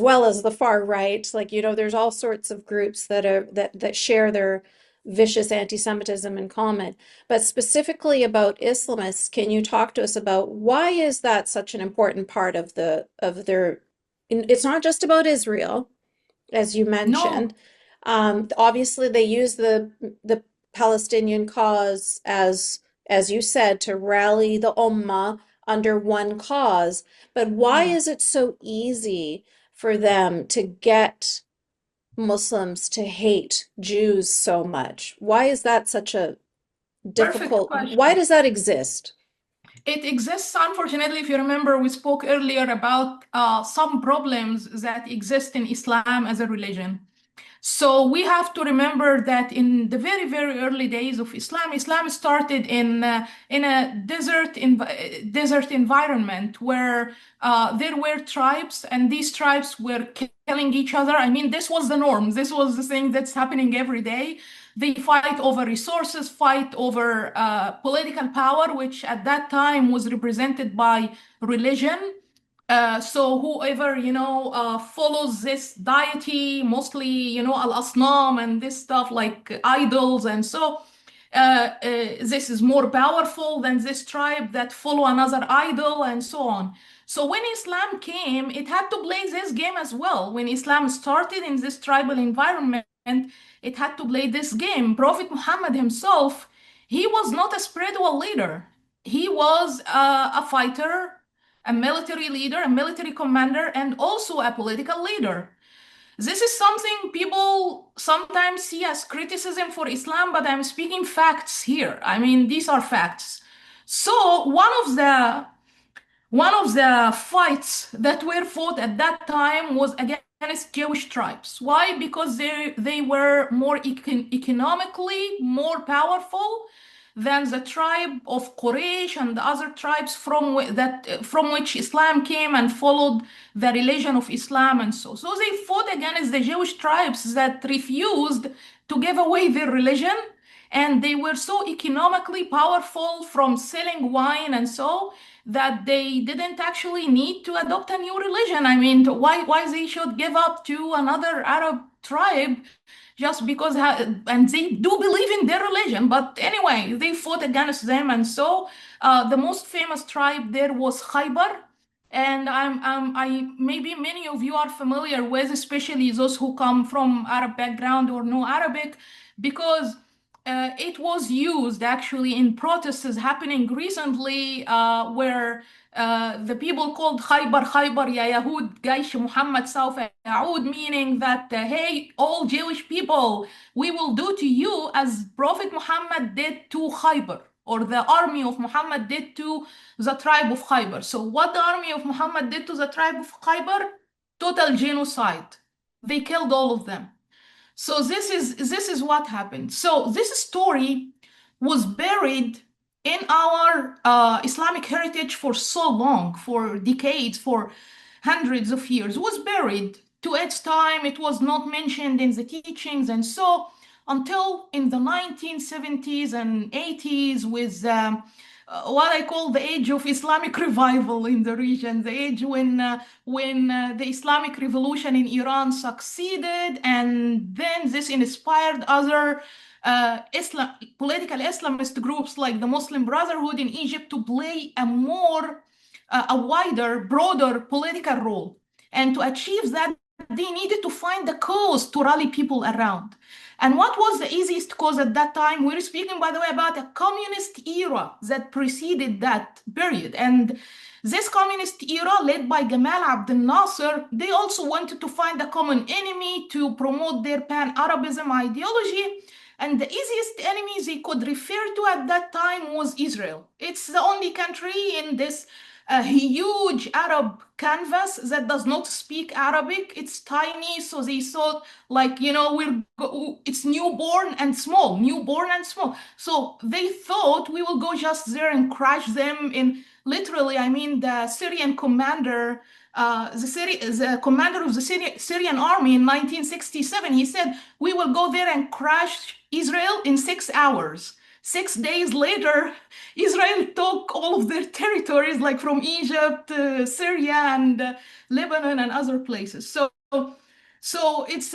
well as the far right? Like, there's all sorts of groups that share their vicious anti-Semitism in common. But specifically about Islamists, can you talk to us about why is that such an important part of their, it's not just about Israel, as you mentioned. No, Obviously they use the Palestinian cause as you said, to rally the Ummah under one cause. But why yeah. is it so easy for them to get Muslims to hate Jews so much? Why is that such a Perfect difficult? Why question. does that exist? It exists, unfortunately. If you remember, we spoke earlier about some problems that exist in Islam as a religion. So we have to remember that in the very, very early days of Islam, Islam started in a desert environment where there were tribes, and these tribes were killing each other. I mean, this was the norm. This was the thing that's happening every day. They fight over resources, fight over political power, which at that time was represented by religion. So whoever, follows this deity, mostly, al-asnam and this stuff like idols. And so this is more powerful than this tribe that follow another idol and so on. So when Islam came, it had to play this game as well. When Islam started in this tribal environment, it had to play this game. Prophet Muhammad himself, he was not a spiritual leader. He was a fighter, a military leader, a military commander, and also a political leader. This is something people sometimes see as criticism for Islam, but I'm speaking facts here. I mean, these are facts. So one of the fights that were fought at that time was against Jewish tribes. Why? Because they were more economically more powerful than the tribe of Quraysh and the other tribes from which Islam came and followed the religion of Islam. And so they fought against the Jewish tribes that refused to give away their religion, and they were so economically powerful from selling wine and so that they didn't actually need to adopt a new religion. I mean, why they should give up to another Arab tribe just because and they do believe in their religion. But anyway, they fought against them. And so the most famous tribe there was Khaybar. And I maybe many of you are familiar with, especially those who come from Arab background or know Arabic, because it was used actually in protests happening recently, where the people called Khaybar Khaybar Ya Yahud Jaish Muhammad Sawfa Yaud, meaning that, hey, all Jewish people, we will do to you as Prophet Muhammad did to Khaybar, or the army of Muhammad did to the tribe of Khaybar. So what the army of Muhammad did to the tribe of Khaybar? Total genocide. They killed all of them. So this is what happened. So this story was buried in our Islamic heritage for so long, for decades, for hundreds of years. It was buried to its time. It was not mentioned in the teachings, and so until in the 1970s and 80s, with what I call the age of Islamic revival in the region, the age when the Islamic revolution in Iran succeeded, and then this inspired other political Islamist groups like the Muslim Brotherhood in Egypt to play a wider, broader political role. And to achieve that, they needed to find a cause to rally people around. And what was the easiest cause at that time? We're speaking, by the way, about a communist era that preceded that period. And this communist era, led by Gamal Abdel Nasser, they also wanted to find a common enemy to promote their pan-Arabism ideology. And the easiest enemy they could refer to at that time was Israel. It's the only country in this huge Arab canvas that does not speak Arabic. It's tiny, so they thought, like, it's newborn and small. So they thought we will go just there and crush them in, literally, I mean, the Syrian commander, the commander of the Syrian army in 1967, he said, we will go there and crush Israel in 6 hours. 6 days later, Israel took all of their territories, like from Egypt, Syria, and Lebanon, and other places. So this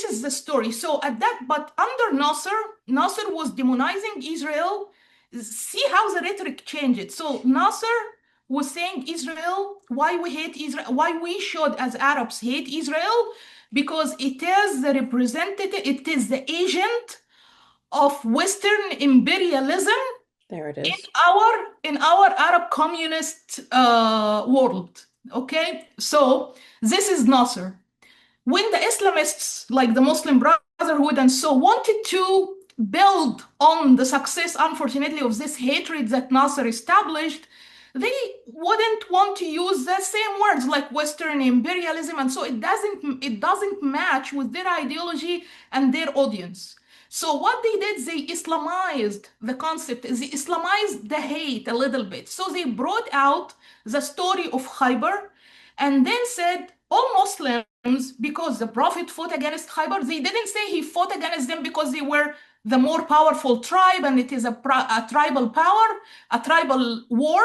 is the story. So but under Nasser was demonizing Israel. See how the rhetoric changed. So Nasser was saying Israel, why we hate Israel, why we should as Arabs hate Israel, because it is the representative, it is the agent of Western imperialism. There it is. In our Arab communist world. Okay, so this is Nasser. When the Islamists, like the Muslim Brotherhood and so, wanted to build on the success, unfortunately, of this hatred that Nasser established, they wouldn't want to use the same words like Western imperialism, and so it doesn't match with their ideology and their audience. So what they did, they Islamized the concept, they Islamized the hate a little bit. So they brought out the story of Khaybar and then said all Muslims, because the Prophet fought against Khaybar, they didn't say he fought against them because they were the more powerful tribe and it is a tribal power, a tribal war.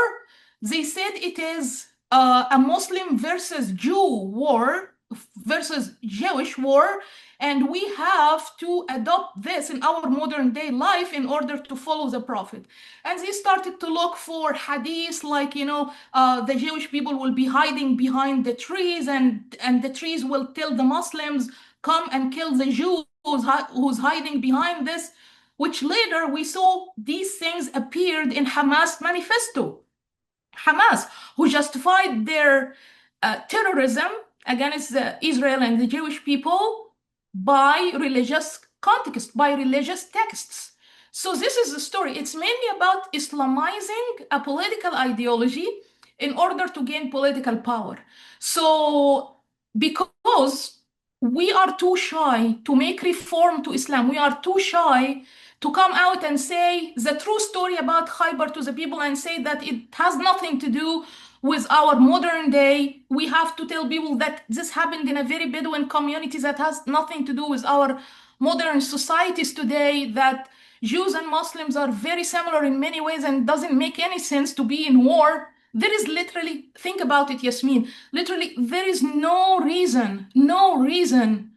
They said it is a Muslim versus Jew war, versus Jewish war, and we have to adopt this in our modern day life in order to follow the Prophet. And they started to look for hadiths like, the Jewish people will be hiding behind the trees, and the trees will tell the Muslims, come and kill the Jews who's hiding behind this, which later we saw these things appeared in Hamas manifesto. Hamas, who justified their terrorism against Israel and the Jewish people by religious context, by religious texts. So this is the story. It's mainly about Islamizing a political ideology in order to gain political power. So because we are too shy to make reform to Islam, we are too shy to come out and say the true story about Khaybar to the people and say that it has nothing to do with our modern day. We have to tell people that this happened in a very Bedouin community that has nothing to do with our modern societies today, that Jews and Muslims are very similar in many ways and doesn't make any sense to be in war. There is literally, think about it, Yasmine, literally, there is no reason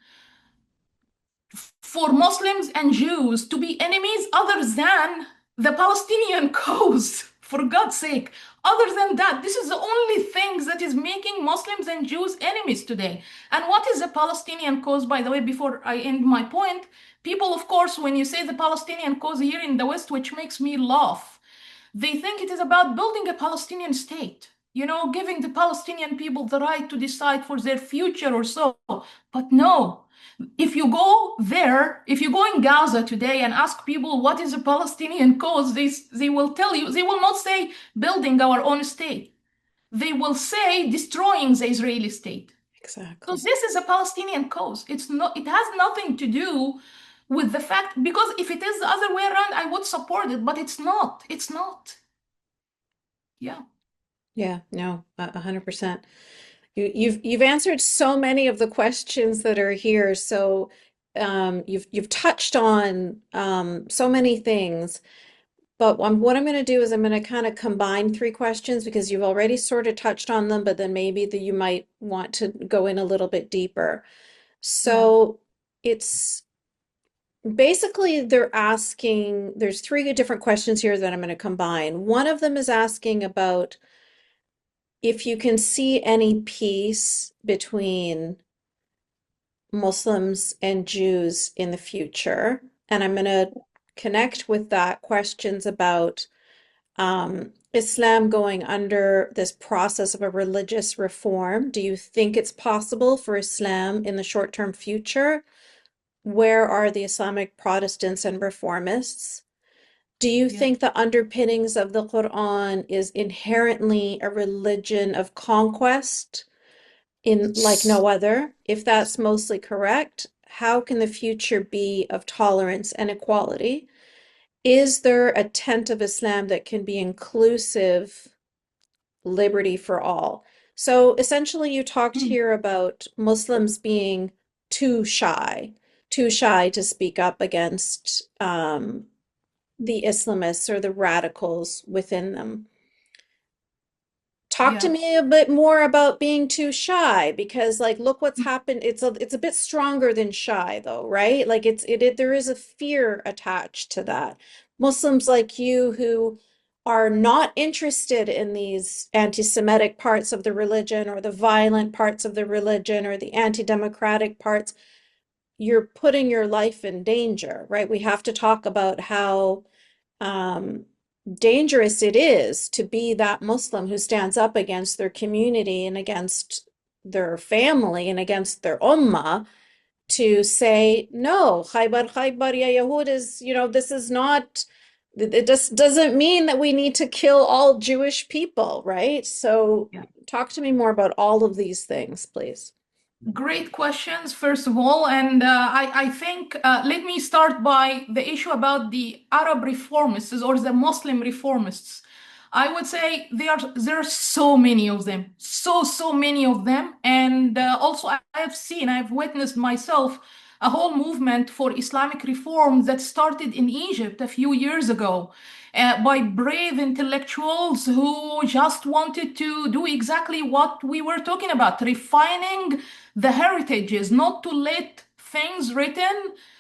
for Muslims and Jews to be enemies other than the Palestinian cause, for God's sake. Other than that, this is the only thing that is making Muslims and Jews enemies today. And what is the Palestinian cause, by the way, before I end my point? People, of course, when you say the Palestinian cause here in the West, which makes me laugh, they think it is about building a Palestinian state, giving the Palestinian people the right to decide for their future or so. But no, if you go there, if you go in Gaza today and ask people what is the Palestinian cause, they will tell you, they will not say building our own state. They will say destroying the Israeli state. So Exactly. this is a Palestinian cause. It has nothing to do with the fact, because if it is the other way around, I would support it, but it's not. It's not. Yeah. Yeah, no, 100%. You've answered so many of the questions that are here. So you've touched on so many things. But what I'm going to do is I'm going to kind of combine three questions because you've already sort of touched on them, but then maybe that you might want to go in a little bit deeper. Yeah. So it's basically they're asking, there's three different questions here that I'm going to combine. One of them is asking about if you can see any peace between Muslims and Jews in the future. And I'm going to connect with that questions about Islam going under this process of a religious reform. Do you think it's possible for Islam in the short-term future? Where are the Islamic Protestants and reformists? Do you Yeah. think the underpinnings of the Quran is inherently a religion of conquest in like no other? If that's mostly correct, how can the future be of tolerance and equality? Is there a tent of Islam that can be inclusive, liberty for all? So essentially, you talked Mm. here about Muslims being too shy, too shy to speak up against the Islamists or the radicals within them. Talk to Yeah. me a bit more about being too shy because like look what's happened. It's a bit stronger than shy though, right? Like there is a fear attached to that. Muslims like you who are not interested in these anti-Semitic parts of the religion or the violent parts of the religion or the anti-democratic parts, you're putting your life in danger, right? We have to talk about how um, dangerous it is to be that Muslim who stands up against their community and against their family and against their ummah to say, no, Khaybar, Khaybar, ya Yahud is, this is not It just doesn't mean that we need to kill all Jewish people, right? So Yeah. talk to me more about all of these things, please. Great questions, first of all. And I think let me start by the issue about the Arab reformists or the Muslim reformists. I would say there are so many of them, so many of them. And also, I've witnessed myself a whole movement for Islamic reform that started in Egypt a few years ago by brave intellectuals who just wanted to do exactly what we were talking about, refining the heritages, not to let things written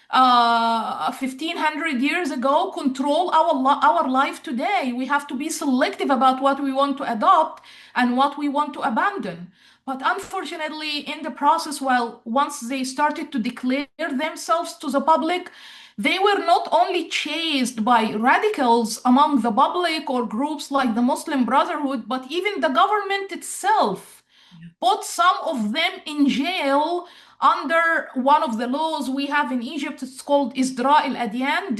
1500 years ago control our life today. We have to be selective about what we want to adopt and what we want to abandon. But unfortunately, in the process, well, once they started to declare themselves to the public, they were not only chased by radicals among the public or groups like the Muslim Brotherhood, but even the government itself put some of them in jail under one of the laws we have in Egypt. It's called Isdra al-Adyan,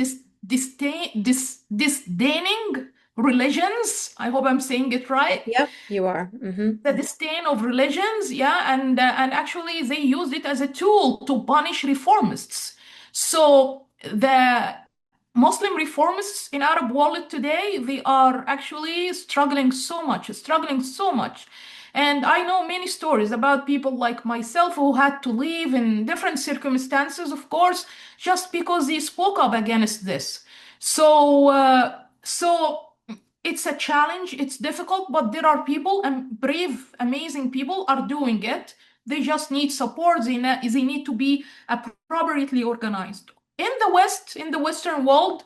disdaining religions. I hope I'm saying it right. Yep, you are. The disdain of religions, yeah, and actually they used it as a tool to punish reformists. So the Muslim reformists in Arab world today, they are actually struggling so much. And I know many stories about people like myself who had to leave in different circumstances, of course, just because they spoke up against this. So it's a challenge, it's difficult, but there are people and brave, amazing people are doing it. They just need support. They need to be appropriately organized. In the West, in the Western world,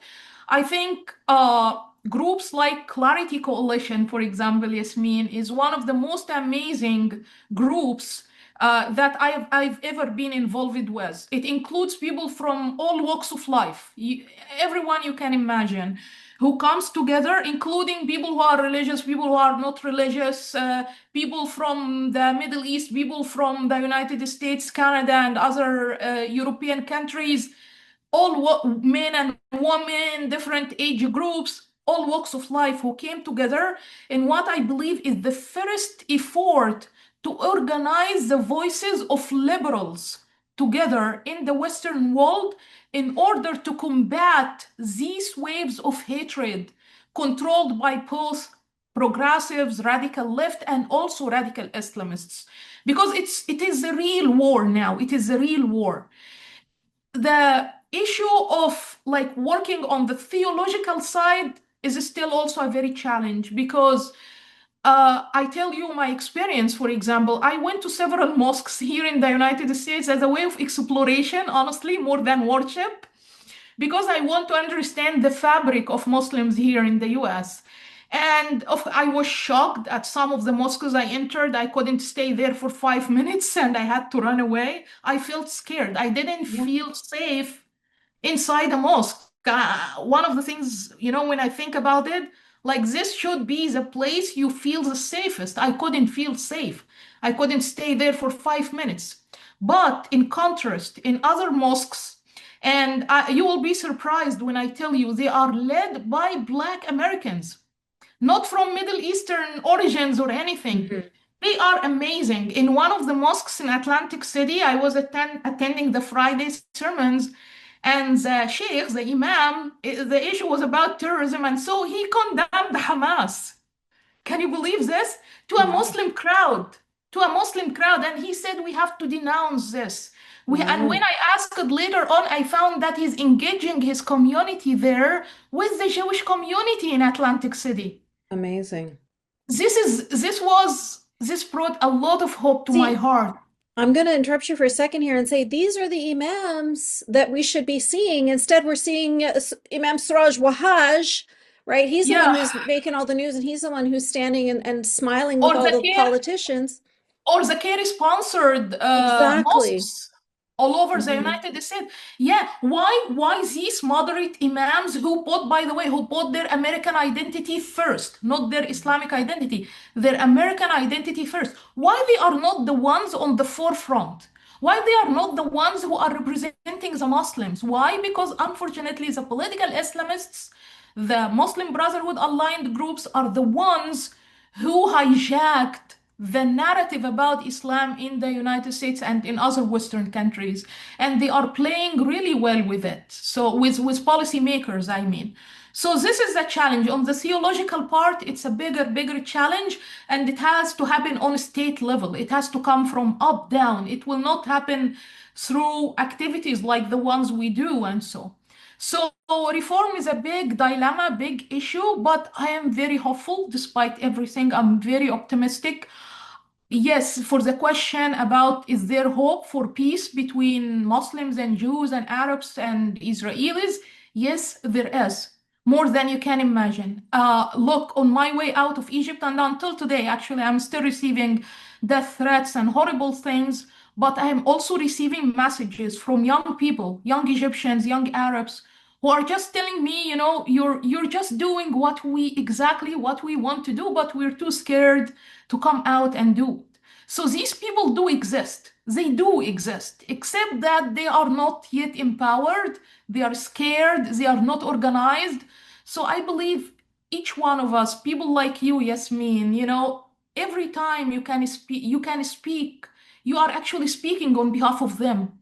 I think groups like Clarity Coalition, for example, Yasmine, is one of the most amazing groups that I've ever been involved with. It includes people from all walks of life, everyone you can imagine, who comes together, including people who are religious, people who are not religious, people from the Middle East, people from the United States, Canada, and other European countries, men and women, different age groups, all walks of life who came together in what I believe is the first effort to organize the voices of liberals together in the Western world in order to combat these waves of hatred controlled by both progressives, radical left, and also radical Islamists. Because it is the real war now. It is the real war. The issue of like working on the theological side is still also a very challenge because I tell you my experience, for example, I went to several mosques here in the United States as a way of exploration, honestly, more than worship, because I want to understand the fabric of Muslims here in the US. And I was shocked at some of the mosques I entered. I couldn't stay there for 5 minutes and I had to run away. I felt scared. I didn't Yeah. feel safe inside a mosque. One of the things, when I think about it, like this should be the place you feel the safest. I couldn't feel safe. I couldn't stay there for 5 minutes. But in contrast, in other mosques, and you will be surprised when I tell you they are led by Black Americans, not from Middle Eastern origins or anything. Mhm. They are amazing. In one of the mosques in Atlantic City, I was attending the Friday sermons, and the sheikh, the imam, the issue was about terrorism, and so he condemned Hamas. Can you believe this? To a Wow. Muslim crowd, to a Muslim crowd, and he said we have to denounce this. And when Wow. I asked later on, I found that he's engaging his community there with the Jewish community in Atlantic City. Amazing. This brought a lot of hope to my See, heart. I'm going to interrupt you for a second here and say these are the imams that we should be seeing. Instead, we're seeing Imam Suraj Wahaj, right? He's the one Yeah, who's making all the news, and he's the one who's standing and smiling with or all the the care politicians. or the care sponsored Exactly. mosques all over the Hmm. United States. Yeah, why these moderate imams who put, by the way, who put their American identity first, not their Islamic identity, their American identity first. Why they are not the ones on the forefront? Why they are not the ones who are representing the Muslims? Why? Because unfortunately, the political Islamists, The Muslim Brotherhood aligned groups are the ones who hijacked the narrative about Islam in the United States and in other Western countries. And they are playing really well with it. So, with policymakers, I mean. So, this is the challenge. On the theological part, it's a bigger challenge, and it has to happen on a state level. It has to come from up down. It will not happen through activities like the ones we do and so. So reform is a big dilemma, big issue, but I am very hopeful despite everything. I'm very optimistic. Yes, for the question about is there hope for peace between Muslims and Jews and Arabs and Israelis? Yes, there is. More than you can imagine. Look, on my way out of Egypt and until today, actually, I'm still receiving death threats and horrible things, but I am also receiving messages from young people, young Egyptians, young Arabs, who are just telling me, you're just doing exactly what we want to do, but we're too scared to come out and do it. So these people do exist. They do exist, except that they are not yet empowered. They are scared. They are not organized. So I believe each one of us, people like you, Yasmine, every time you can speak, you are actually speaking on behalf of them.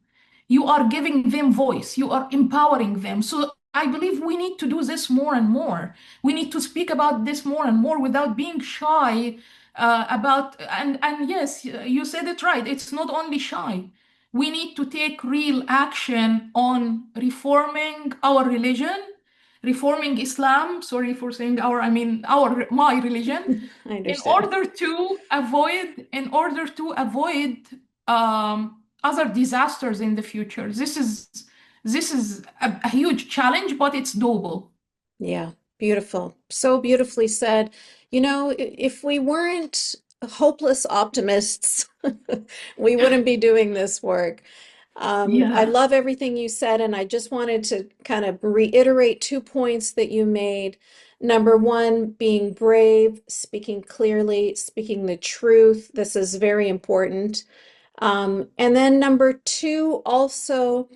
You are giving them voice. You are empowering them. So I believe we need to do this more and more. We need to speak about this more and more without being shy about. And yes, you said it right. It's not only shy. We need to take real action on reforming our religion, reforming Islam. Sorry for saying our. I mean my religion, I in understand. order to avoid other disasters in the future. This is a huge challenge, but it's doable. Yeah, beautiful. So beautifully said. If we weren't hopeless optimists, we wouldn't be doing this work. I Yeah. love everything you said, and I just wanted to kind of reiterate 2 points that you made. Number one, being brave, speaking clearly, speaking the truth. This is very important. And then number two, also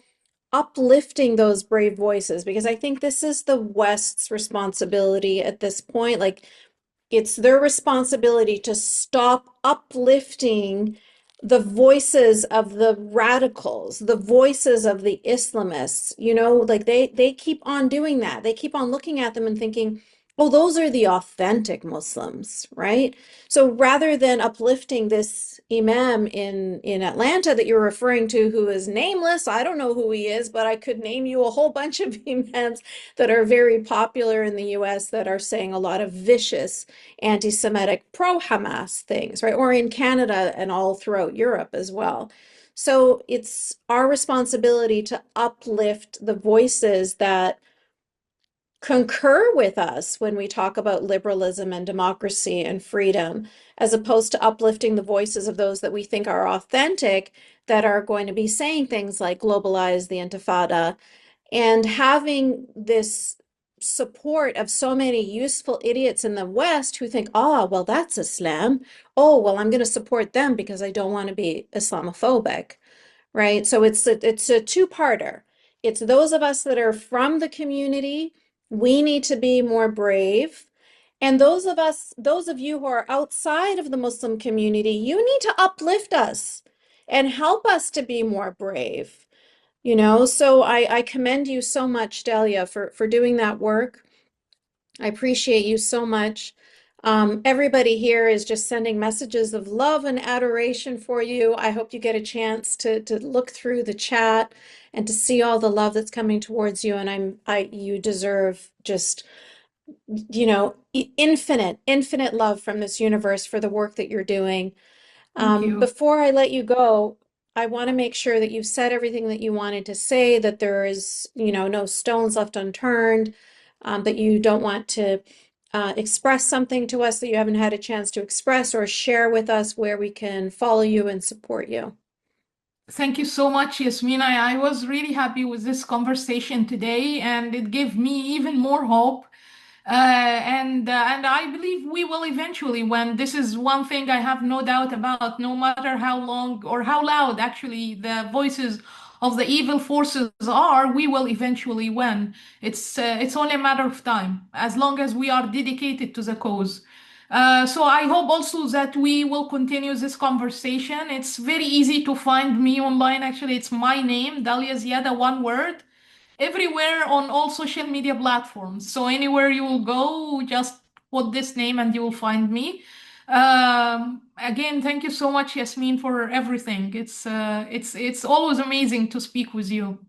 uplifting those brave voices, because I think this is the West's responsibility at this point. Like, it's their responsibility to stop uplifting the voices of the radicals, the voices of the Islamists. Like they keep on doing that. They keep on looking at them and thinking, oh, those are the authentic Muslims, right? So rather than uplifting this imam in Atlanta that you're referring to, who is nameless, I don't know who he is, but I could name you a whole bunch of imams that are very popular in the US that are saying a lot of vicious anti-Semitic pro-Hamas things, right? Or in Canada and all throughout Europe as well. So it's our responsibility to uplift the voices that concur with us when we talk about liberalism and democracy and freedom, as opposed to uplifting the voices of those that we think are authentic, that are going to be saying things like globalize the Intifada, and having this support of so many useful idiots in the West who think, oh, well, that's Islam. Oh, well, I'm going to support them because I don't want to be Islamophobic, right? So it's a two-parter. It's those of us that are from the community, we need to be more brave. And those of you who are outside of the Muslim community, you need to uplift us and help us to be more brave. So I commend you so much, Dalia, for doing that work. I appreciate you so much. Everybody here is just sending messages of love and adoration for you. I hope you get a chance to look through the chat and to see all the love that's coming towards you. And you deserve just, infinite love from this universe for the work that you're doing. Thank you. Before I let you go, I want to make sure that you've said everything that you wanted to say, that there is, no stones left unturned, that you don't want to express something to us that you haven't had a chance to express, or share with us where we can follow you and support you. Thank you so much, Yasmina. I was really happy with this conversation today, and it gave me even more hope. And I believe we will eventually, when this is one thing I have no doubt about, no matter how long or how loud actually the voices of the evil forces are, we will eventually win. It's only a matter of time, as long as we are dedicated to the cause. So I hope also that we will continue this conversation. It's very easy to find me online. Actually, it's my name, Dalia Ziada, one word, everywhere on all social media platforms. So anywhere you will go, just put this name and you will find me. Again, thank you so much, Yasmine, for everything. It's always amazing to speak with you.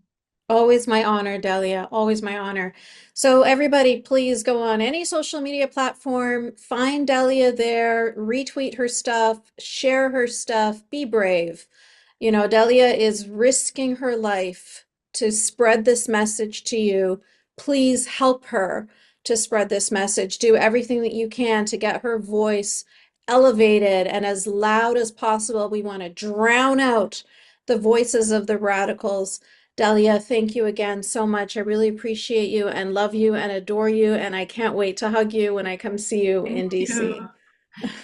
Always my honor, Delia. Always my honor. So everybody, please go on any social media platform, find Delia there, retweet her stuff, share her stuff, be brave. You know, Delia is risking her life to spread this message to you. Please help her to spread this message. Do everything that you can to get her voice elevated and as loud as possible. We want to drown out the voices of the radicals. Dalia, thank you again so much. I really appreciate you and love you and adore you, and I can't wait to hug you when I come see you Thank in DC. you.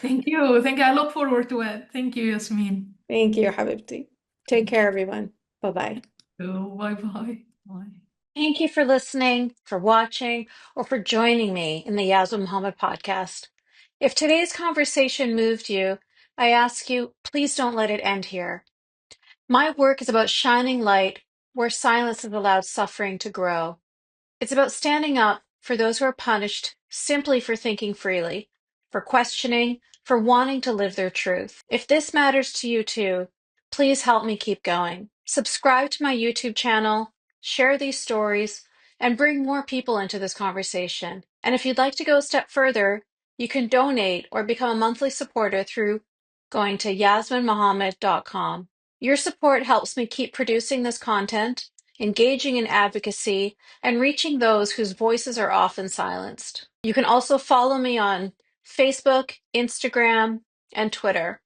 Thank you. Thank you. I look forward to it. Thank you, Yasmine. Thank you, Habibti. Take care, everyone. Bye-bye. So, bye bye. Bye. Thank you for listening, for watching, or for joining me in the Yasmin Mohammed podcast. If today's conversation moved you, I ask you, please don't let it end here. My work is about shining light where silence has allowed suffering to grow. It's about standing up for those who are punished simply for thinking freely, for questioning, for wanting to live their truth. If this matters to you too, please help me keep going. Subscribe to my YouTube channel, share these stories, and bring more people into this conversation. And if you'd like to go a step further, you can donate or become a monthly supporter through going to yasminmohammed.com. Your support helps me keep producing this content, engaging in advocacy, and reaching those whose voices are often silenced. You can also follow me on Facebook, Instagram, and Twitter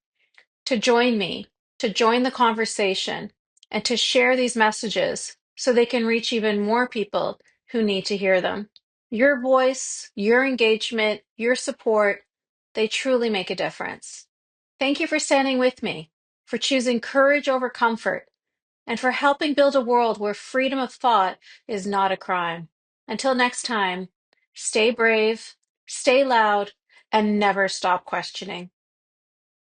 to join me, to join the conversation, and to share these messages so they can reach even more people who need to hear them. Your voice, your engagement, your support, they truly make a difference. Thank you for standing with me, for choosing courage over comfort, and for helping build a world where freedom of thought is not a crime. Until next time, stay brave, stay loud, and never stop questioning.